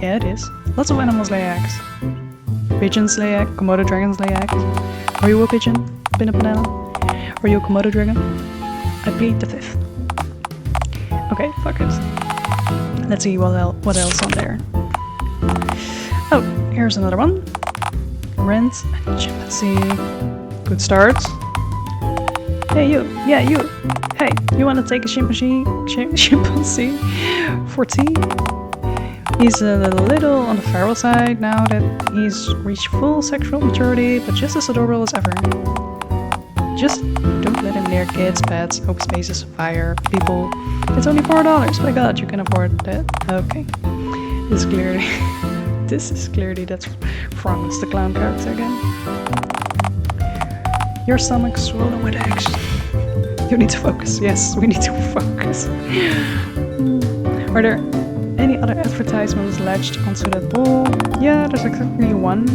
Yeah, it is. Lots of animals lay eggs. Pigeons lay eggs, Komodo dragons lay eggs. Are you a pigeon? Been a banana? Are you a Komodo dragon? I plead the fifth. Okay, fuck it. Let's see what else on there. Oh, here's another one. Rent a chimpanzee. Good start. Hey you, yeah you. Hey, you wanna take a chimpanzee for tea? He's a little on the feral side now that he's reached full sexual maturity, but just as adorable as ever. Just don't let him near kids, pets, open spaces, fire, people. It's only $4. My god, you can afford that. Okay. This is clearly that's Franz the clown character again. Your stomach's swollen with eggs. You need to focus. Yes, we need to focus. Are there any other advertisements latched onto that bowl? Yeah, there's exactly one.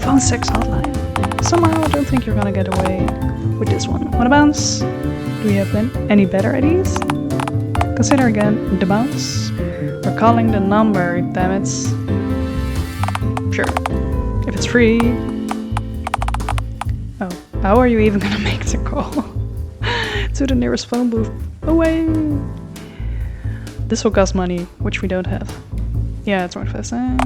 Phone sex hotline. Somehow I don't think you're gonna get away with this one. Wanna bounce? Do we have any better ideas? Consider again the bounce. We're calling the number, damn it. Sure. If it's free. Oh, how are you even gonna make the call? To the nearest phone booth. Away! This will cost money, which we don't have. Yeah, 25 cents.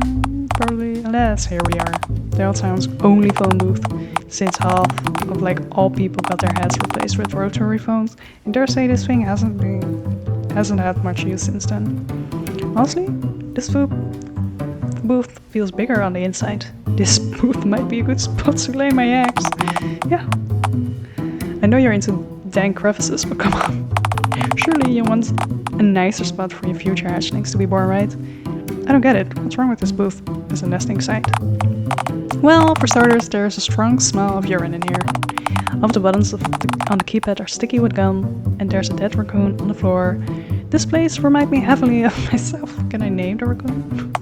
Probably. Alas, here we are. Dialtown's only phone booth. Since half of all people got their heads replaced with rotary phones, and dare say this thing hasn't had much use since then. Honestly, this booth feels bigger on the inside. This booth might be a good spot to lay my eggs. Yeah. I know you're into dank crevices, but come on. Surely you want a nicer spot for your future hatchlings to be born, right? I don't get it. What's wrong with this booth as a nesting site? Well, for starters, there's a strong smell of urine in here. All of the buttons on the keypad are sticky with gum, and there's a dead raccoon on the floor. This place reminds me heavily of myself. Can I name the raccoon?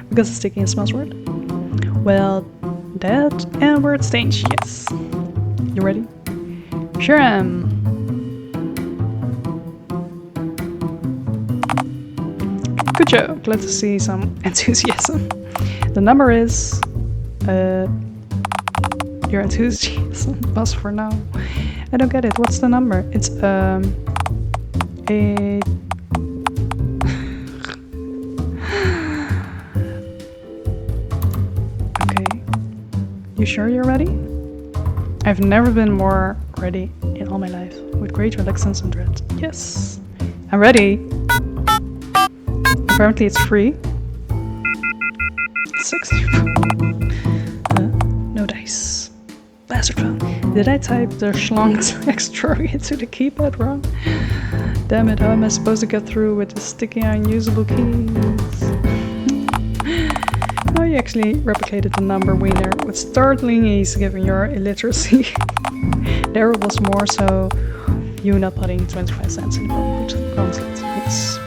Because it's sticky and smells weird? Well, that and word stains, yes. You ready? Sure am. Good job. Glad to see some enthusiasm. The number is your enthusiasm bus for now. I don't get it. What's the number? It's a okay. You sure you're ready? I've never been more ready in all my life. With great relaxance and dread. Yes. I'm ready. Apparently it's free. 60. No dice. Bastard phone. Did I type the schlonged extra into the keypad wrong? Damn it, how am I supposed to get through with the sticky unusable keys? Oh, you actually replicated the number wiener with startling ease given your illiteracy. There was more so you not putting 25 cents in the phone booth. Yes.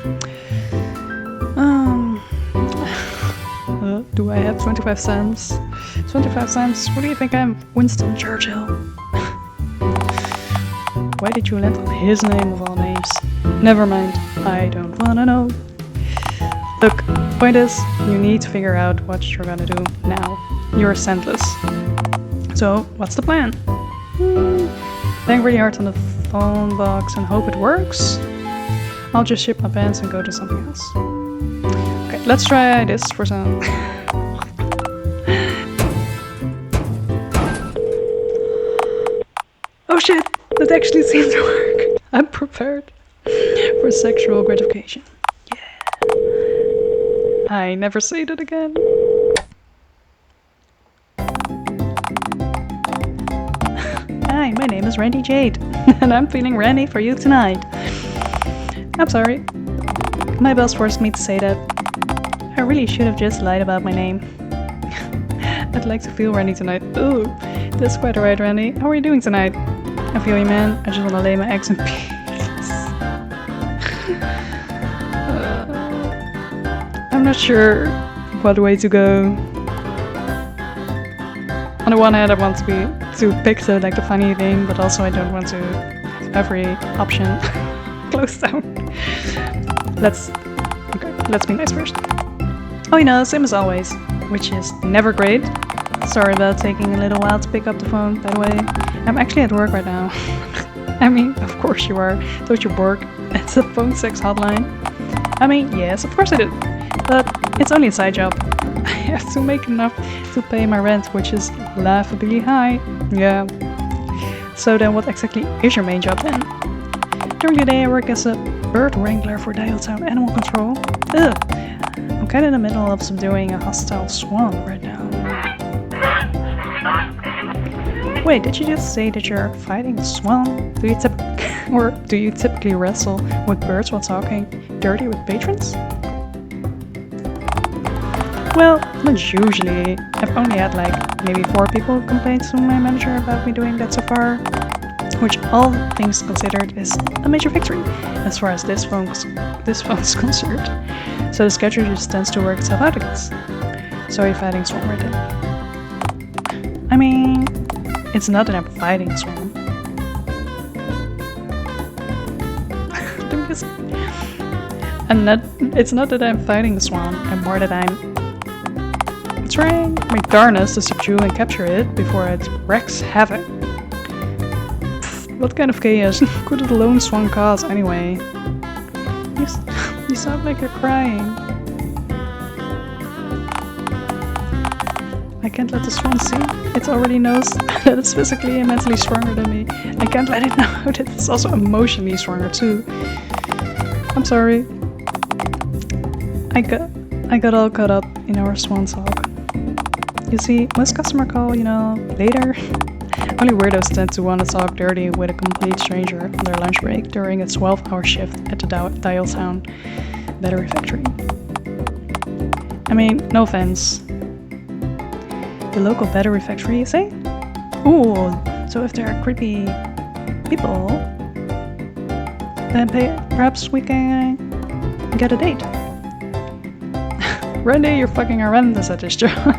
Do I have 25 cents? 25 cents? What do you think I'm? Winston Churchill? Why did you land on his name of all names? Never mind, I don't wanna know. Look, point is, you need to figure out what you're gonna do now. You're scentless. So, what's the plan? Bang really hard on the phone box and hope it works? I'll just ship my pants and go to something else. Okay, let's try this for some... Oh shit, that actually seemed to work. I'm prepared for sexual gratification. Yeah. I never say that again. Hi, my name is Randy Jade, and I'm feeling Randy for you tonight. I'm sorry. My boss forced me to say that. I really should have just lied about my name. I'd like to feel Randy tonight. Ooh, that's quite alright, Randy. How are you doing tonight? I feel you, man. I just wanna lay my eggs in peace. I'm not sure what way to go. On the one hand, I want to pick the funny thing, but also I don't want to have every option closed down. Let's be nice first. Oh, you know, same as always, which is never great. Sorry about taking a little while to pick up the phone, by the way. I'm actually at work right now. I mean, of course you are. Don't you work at the phone sex hotline? I mean, yes, of course I do. But it's only a side job. I have to make enough to pay my rent, which is laughably high. Yeah. So then what exactly is your main job then? During the day I work as a bird wrangler for Dialtown Animal Control. Ugh. I'm kinda in the middle of subduing a hostile swan right now. Wait, did you just say that you're fighting a swan? Do you typically wrestle with birds while talking dirty with patrons? Well, not usually. I've only had like maybe 4 people complain to my manager about me doing that so far, which all things considered is a major victory as far as this phone's concerned. So the schedule just tends to work itself out, I guess. So you're fighting swan right then. I mean, it's not that I'm fighting swan. It's not that I'm fighting the swan, and more that I'm trying my darnest to subdue and capture it before it wreaks havoc. Pfft, what kind of chaos could a lone swan cause anyway? You sound like you're crying. I can't let the swan see. It already knows that it's physically and mentally stronger than me. I can't let it know that it's also emotionally stronger too. I'm sorry. I got all caught up in our swan talk. You see, most customer call, you know, later. Only weirdos tend to want to talk dirty with a complete stranger on their lunch break during a 12-hour shift at the Dialtown battery factory. I mean, no offense. The local battery factory, you say? Ooh, so if there are creepy people, then perhaps we can get a date. Randy, you're fucking horrendous at this job.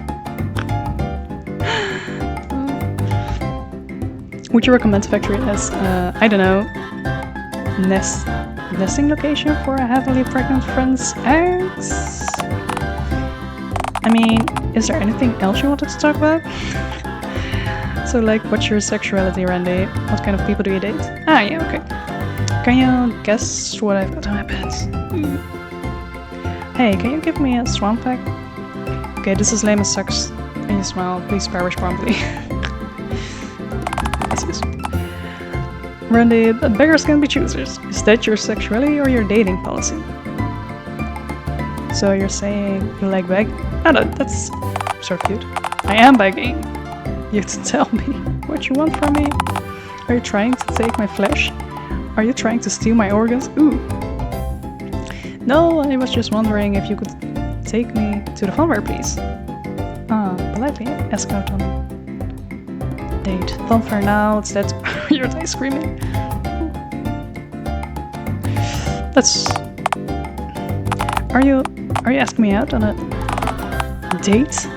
Would you recommend the factory as, I don't know, nesting location for a heavily pregnant friend's eggs? I mean, is there anything else you wanted to talk about? So like, what's your sexuality, Randy? What kind of people do you date? Ah, yeah, okay. Can you guess what I've got on my pants? Hey, can you give me a swan pack? Okay, this is lame as sucks. And you smile, please perish promptly. Randy, beggars can be choosers. Is that your sexuality or your dating policy? So you're saying you like begging? Oh, that's so cute. I am begging you to tell me what you want from me. Are you trying to take my flesh? Are you trying to steal my organs? Ooh. No, I was just wondering if you could take me to the funfair, please. Politely ask out on a date. Funfair now, it's that you're screaming. That's... Are you asking me out on a date?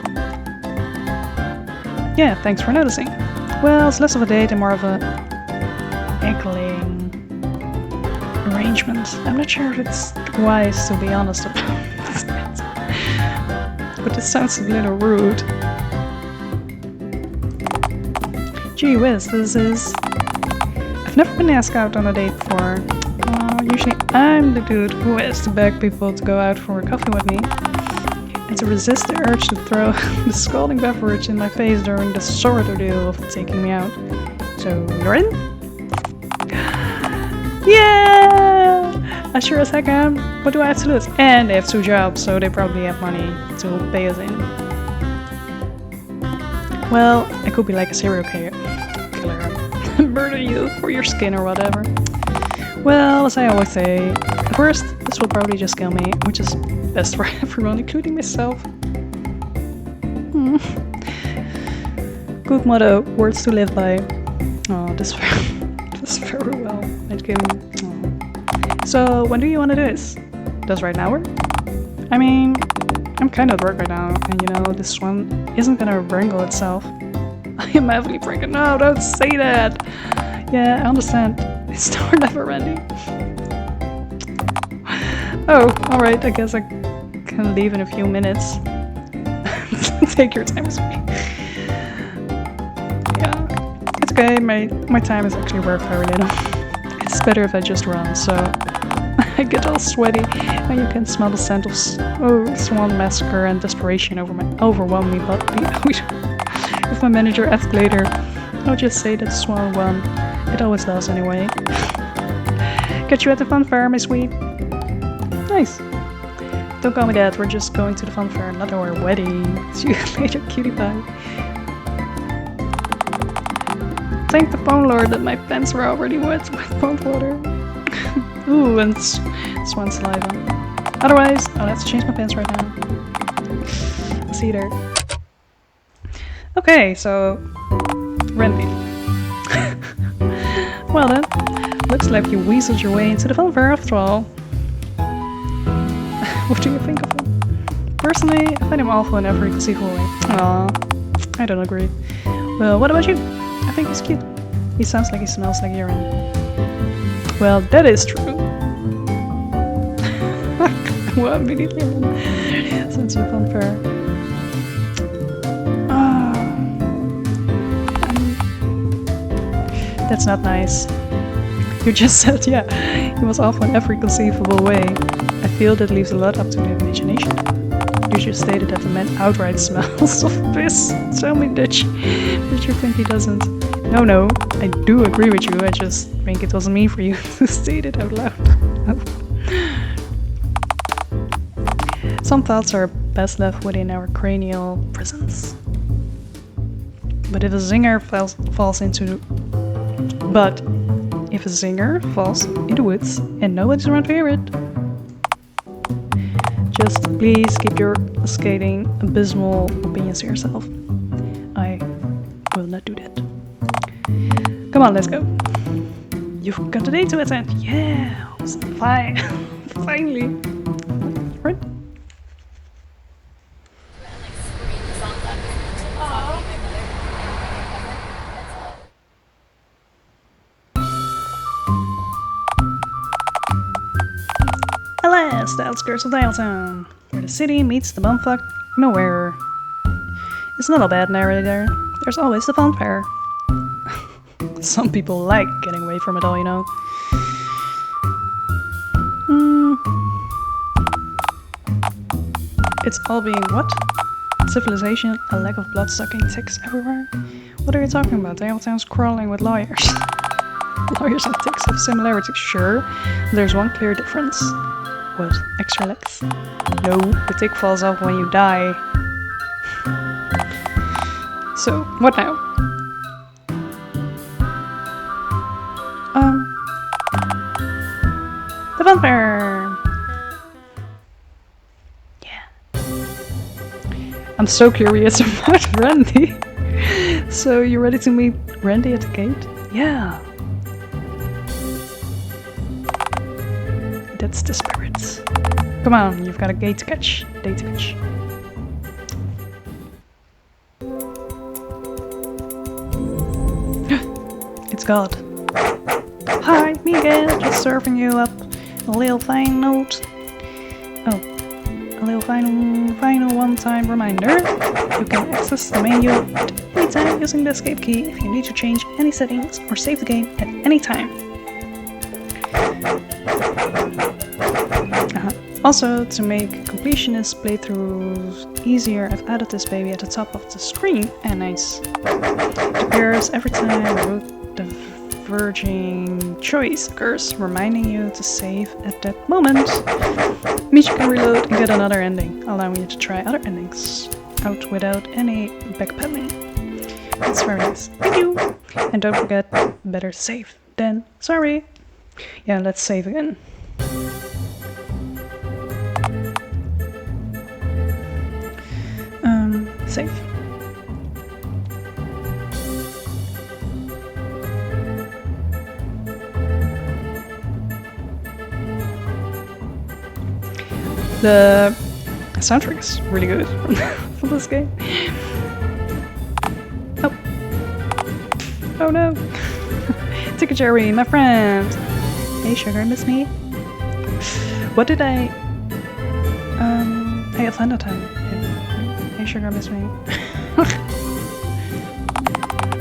Yeah, thanks for noticing. Well, it's less of a date and more of a egg-laying arrangement. I'm not sure if it's wise to be honest about this, but it sounds a little rude. Gee whiz, this is... I've never been asked out on a date before. Usually I'm the dude who has to beg people to go out for a coffee with me, and to resist the urge to throw the scalding beverage in my face during the sort ordeal of taking me out. So, you're in? Yeah! I sure as heck am. What do I have to lose? And they have 2 jobs, so they probably have money to pay us in. Well, I could be like a serial killer. Murder you for your skin or whatever. Well, as I always say, at worst, this will probably just kill me, which is best for everyone, including myself. Good motto, words to live by. Oh, this Yes, very well. Thank you. So, when do you want to do this? Does right now work? I mean, I'm kind of at work right now, and you know, this one isn't gonna wrangle itself. I am heavily pregnant. No, don't say that! Yeah, I understand. It's never ending. Oh, alright, I guess I can leave in a few minutes. Take your time with me. Yeah, it's okay, my time is actually worth very little. It's better if I just run, so I get all sweaty and you can smell the scent of Swan Massacre and desperation overwhelm me, but if my manager asks later, I'll just say that Swan won. It always does anyway. Catch you at the fun fair, my sweet. Nice. Don't call me that, we're just going to the fun fair, not our wedding. See you later, cutie pie. Thank the phone lord that my pants were already wet with pond water. Ooh, and swan saliva. Otherwise, I'll have to change my pants right now. I'll see you there. Okay, so Randy. Well then, looks like you weaseled your way into the fun fair after all. What do you think of him? Personally, I find him awful in every conceivable way. Aww, I don't agree. Well, what about you? I think he's cute. He sounds like he smells like urine. Well, that is true. Well, immediately since you're fun fair. That's not nice. You just said, yeah, he was awful in every conceivable way. I feel that leaves a lot up to the imagination. You just stated that the man outright smells of piss. Tell me that you think he doesn't. No, I do agree with you. I just think it wasn't me for you to state it out loud. Some thoughts are best left within our cranial prisons. But if a zinger falls into the woods and nobody's around to hear it, just please keep your scathing, abysmal opinions to yourself. I will not do that. Come on, let's go. You've got a date to attend. Yeah, fine. Finally. Right? Alas, the outskirts of Dialtown, where the city meets the bumfuck nowhere. It's not a bad narrator. There's always the fun fair. Some people like getting away from it all, you know. It's all being what? Civilization, a lack of blood-sucking ticks everywhere? What are you talking about? Dialtown's crawling with lawyers. Lawyers and ticks have similarities, sure. There's one clear difference. What? Extra legs? No, the tick falls off when you die. So, what now? The fun fair! Yeah. I'm so curious about Randy. So, you ready to meet Randy at the gate? Yeah. That's the spirit. Come on, you've got a date to catch. It's God. Hi, me again, just serving you up a little fine note. Oh, a little final one-time reminder. You can access the menu at any time using the escape key if you need to change any settings or save the game at any time. Also, to make completionist playthroughs easier, I've added this baby at the top of the screen. And nice. It appears every time the diverging choice occurs, reminding you to save at that moment. It means you can reload and get another ending, allowing you to try other endings out without any backpedaling. That's very nice. Thank you! And don't forget, better save than sorry. Yeah, let's save again. Save. The soundtrack is really good for this game. Oh. Oh no. Ticket Jerry, my friend. Hey sugar, miss me? What did I offended him. Hey sugar, miss me?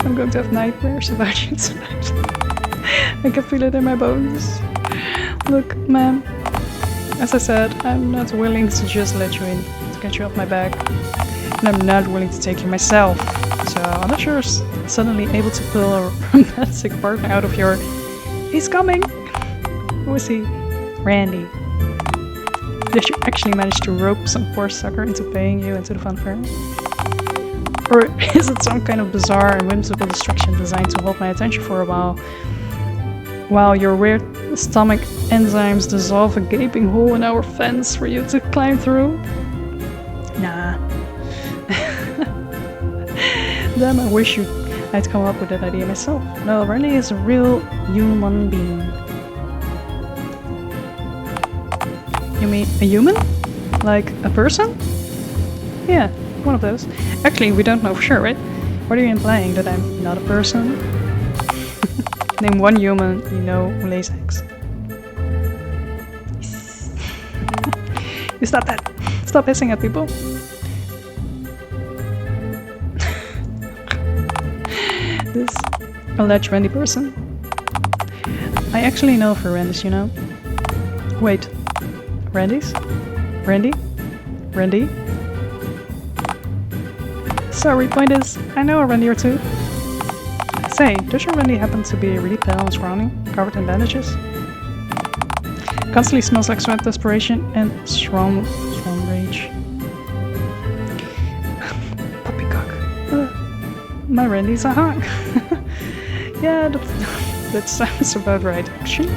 I'm going to have nightmares about you tonight. I can feel it in my bones. Look, man. As I said, I'm not willing to just let you in, to get you off my back. And I'm not willing to take you myself. So I'm not sure suddenly able to pull a romantic partner out of your... He's coming! Who is he? Randy. Did you actually manage to rope some poor sucker into paying you into the fanfare? Or is it some kind of bizarre and whimsical distraction designed to hold my attention for a while your weird stomach enzymes dissolve a gaping hole in our fence for you to climb through? Nah. Damn, I wish I'd come up with that idea myself. No, Randy is a real human being. You mean a human? Like a person? Yeah, one of those. Actually, we don't know for sure, right? What are you implying? That I'm not a person? Name one human you know who lays eggs. You stop that! Stop hissing at people. This alleged Randy person. I actually know for Randys, you know. Wait. Randy's? Randy? Randy? Sorry, point is, I know a Randy or two. Say, does your Randy happen to be really pale and scrawny, covered in bandages? Constantly smells like sweat, desperation, and strong rage. Poppycock. My Randy's a hunk. Yeah, that sounds about right, actually.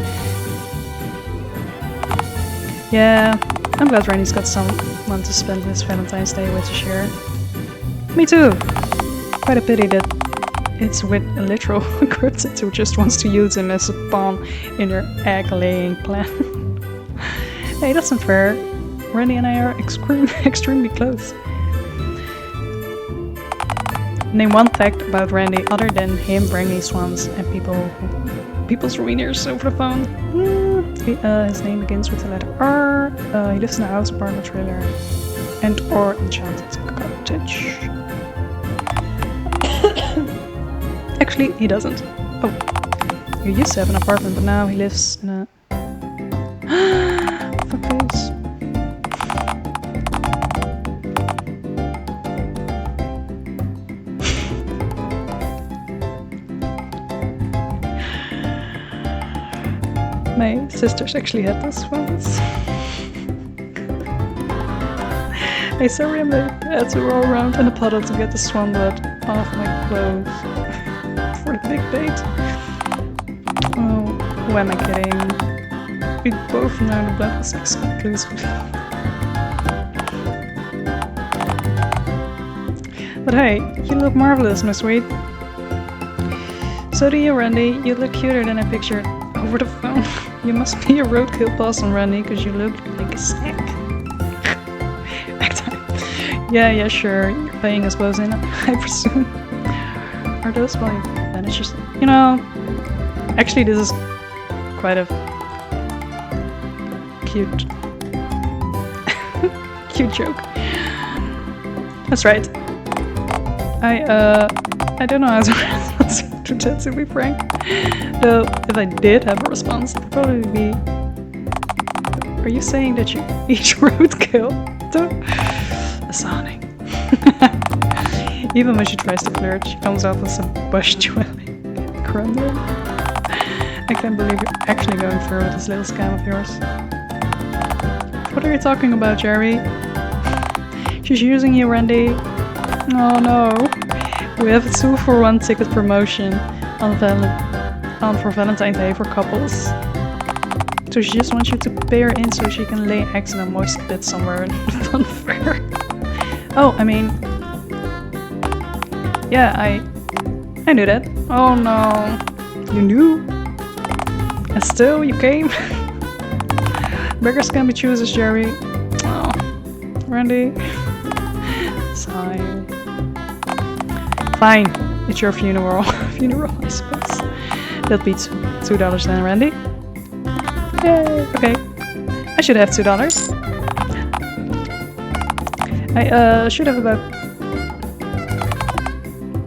Yeah, I'm glad Randy's got someone to spend his Valentine's Day with this year. Me too! Quite a pity that it's with a literal cryptid who just wants to use him as a pawn in their egg-laying plan. Hey, that's not fair. Randy and I are extremely close. Name one fact about Randy other than him bringing swans and people's ruiners over the phone. His name begins with the letter R. He lives in a house, apartment, trailer, and or enchanted cottage. Actually, he doesn't. Oh, he used to have an apartment, but now he lives in a... Fuck this. My sisters actually had this once. I saw him, I had to roll around in a puddle to get the swan blood off my clothes. For the big date. Oh, who am I kidding? We both know the blood was exclusive. But hey, you look marvelous, my sweet. So do you, Randy. You look cuter than I pictured over the phone. You must be a roadkill person, Randy, because you look like a snack. Back time. Yeah, sure. You're paying us both in, I presume. Are those my bandages? You know, actually this is quite a cute cute joke. That's right. I don't know how to respond to that, to be frank. Though, if I did have a response, it would probably be... Are you saying that you eat roadkill? Sonic. Even when she tries to flirt, she comes off as a bush-dwelling grumbling. I can't believe you're actually going through with this little scam of yours. What are you talking about, Jerry? She's using you, Randy. Oh no. We have a 2-for-1 ticket promotion on for Valentine's Day for couples. So she just wants you to pay her in so she can lay eggs in a moist pit somewhere in the fun fair. Oh, I mean... Yeah, I knew that. Oh no. You knew? And still, you came? Beggars can be choosers, Jerry. Oh, Randy. Sigh. Fine. It's your funeral. Funeral, I suppose. That beats $2 then, Randy. Yay. Okay. I should have $2. I should have about...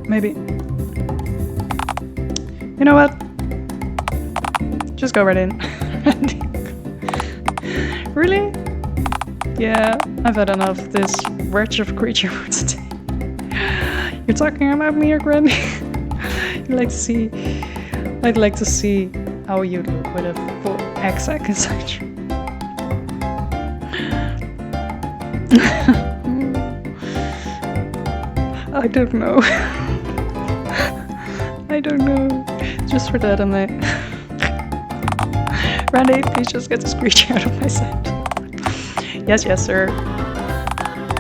maybe... You know what? Just go right in. Really? Yeah, I've had enough of this wretched creature for today. You're talking about me, Randy? I'd like to see how you look with a full egg sack inside you. I don't know. I don't know. Just for that, I'm like... Randy, please just get this creature out of my sight. Yes, yes, sir.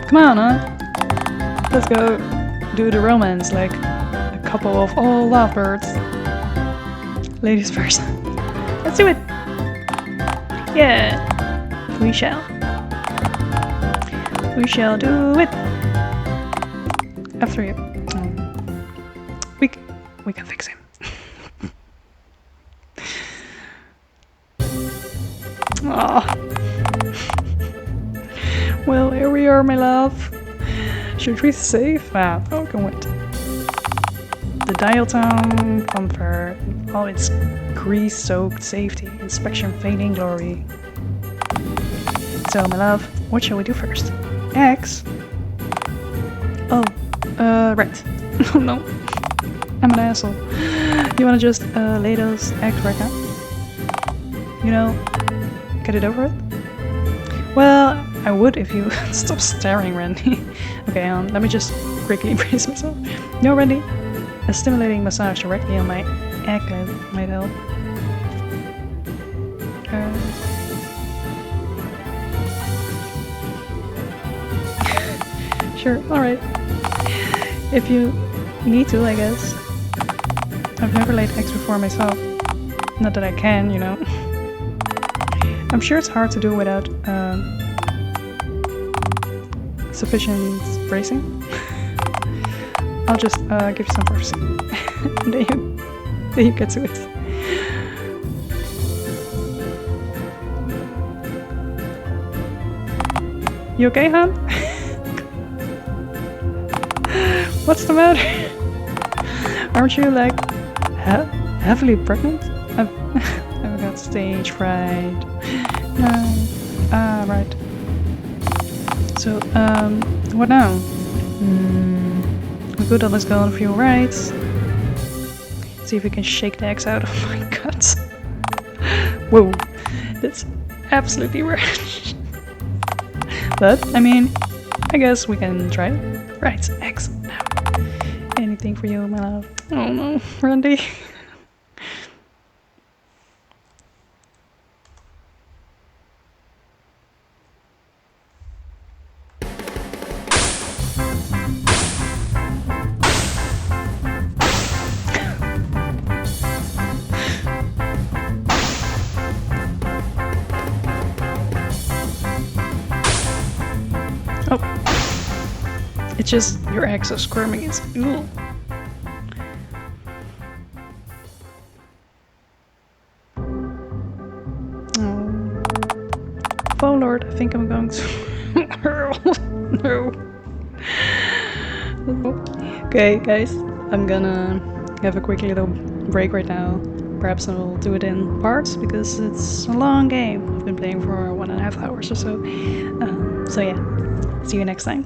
Come on, huh? Let's go do the romance like a couple of old lovebirds. Ladies first. Let's do it! Yeah! We shall. We shall do it! After you. We can fix him. Aww. Well, here we are, my love. Should we save? Ah, oh, go wait. The Dialtown comfort, all its grease-soaked safety, inspection fading glory. So, my love, what shall we do first? Eggs? Oh, right. Oh no, I'm an asshole. You wanna just lay those eggs right now? You know, get it over with? Well, I would if you stop staring, Randy. Okay, let me just quickly brace myself. No, Randy. A stimulating massage directly on my egglet might help. Sure, alright. If you need to, I guess. I've never laid eggs before myself. Not that I can, you know. I'm sure it's hard to do without sufficient bracing. I'll just give you some first. And then you get to it. You okay, hon? What's the matter? Aren't you like heavily pregnant? I've got stage fright. Right. So, what now? We could always go on a few rides. See if we can shake the eggs out of my guts. Whoa, that's absolutely right. But, I mean, I guess we can try it. Right, eggs now. Anything for you, my love? Oh no, Randy. Oh, it's just your eggs are squirming. It's ugh. Oh Lord, I think I'm going to. No. Okay, guys, I'm gonna have a quick little break right now. Perhaps I'll do it in parts because it's a long game. I've been playing for 1.5 hours or so. So yeah, see you next time.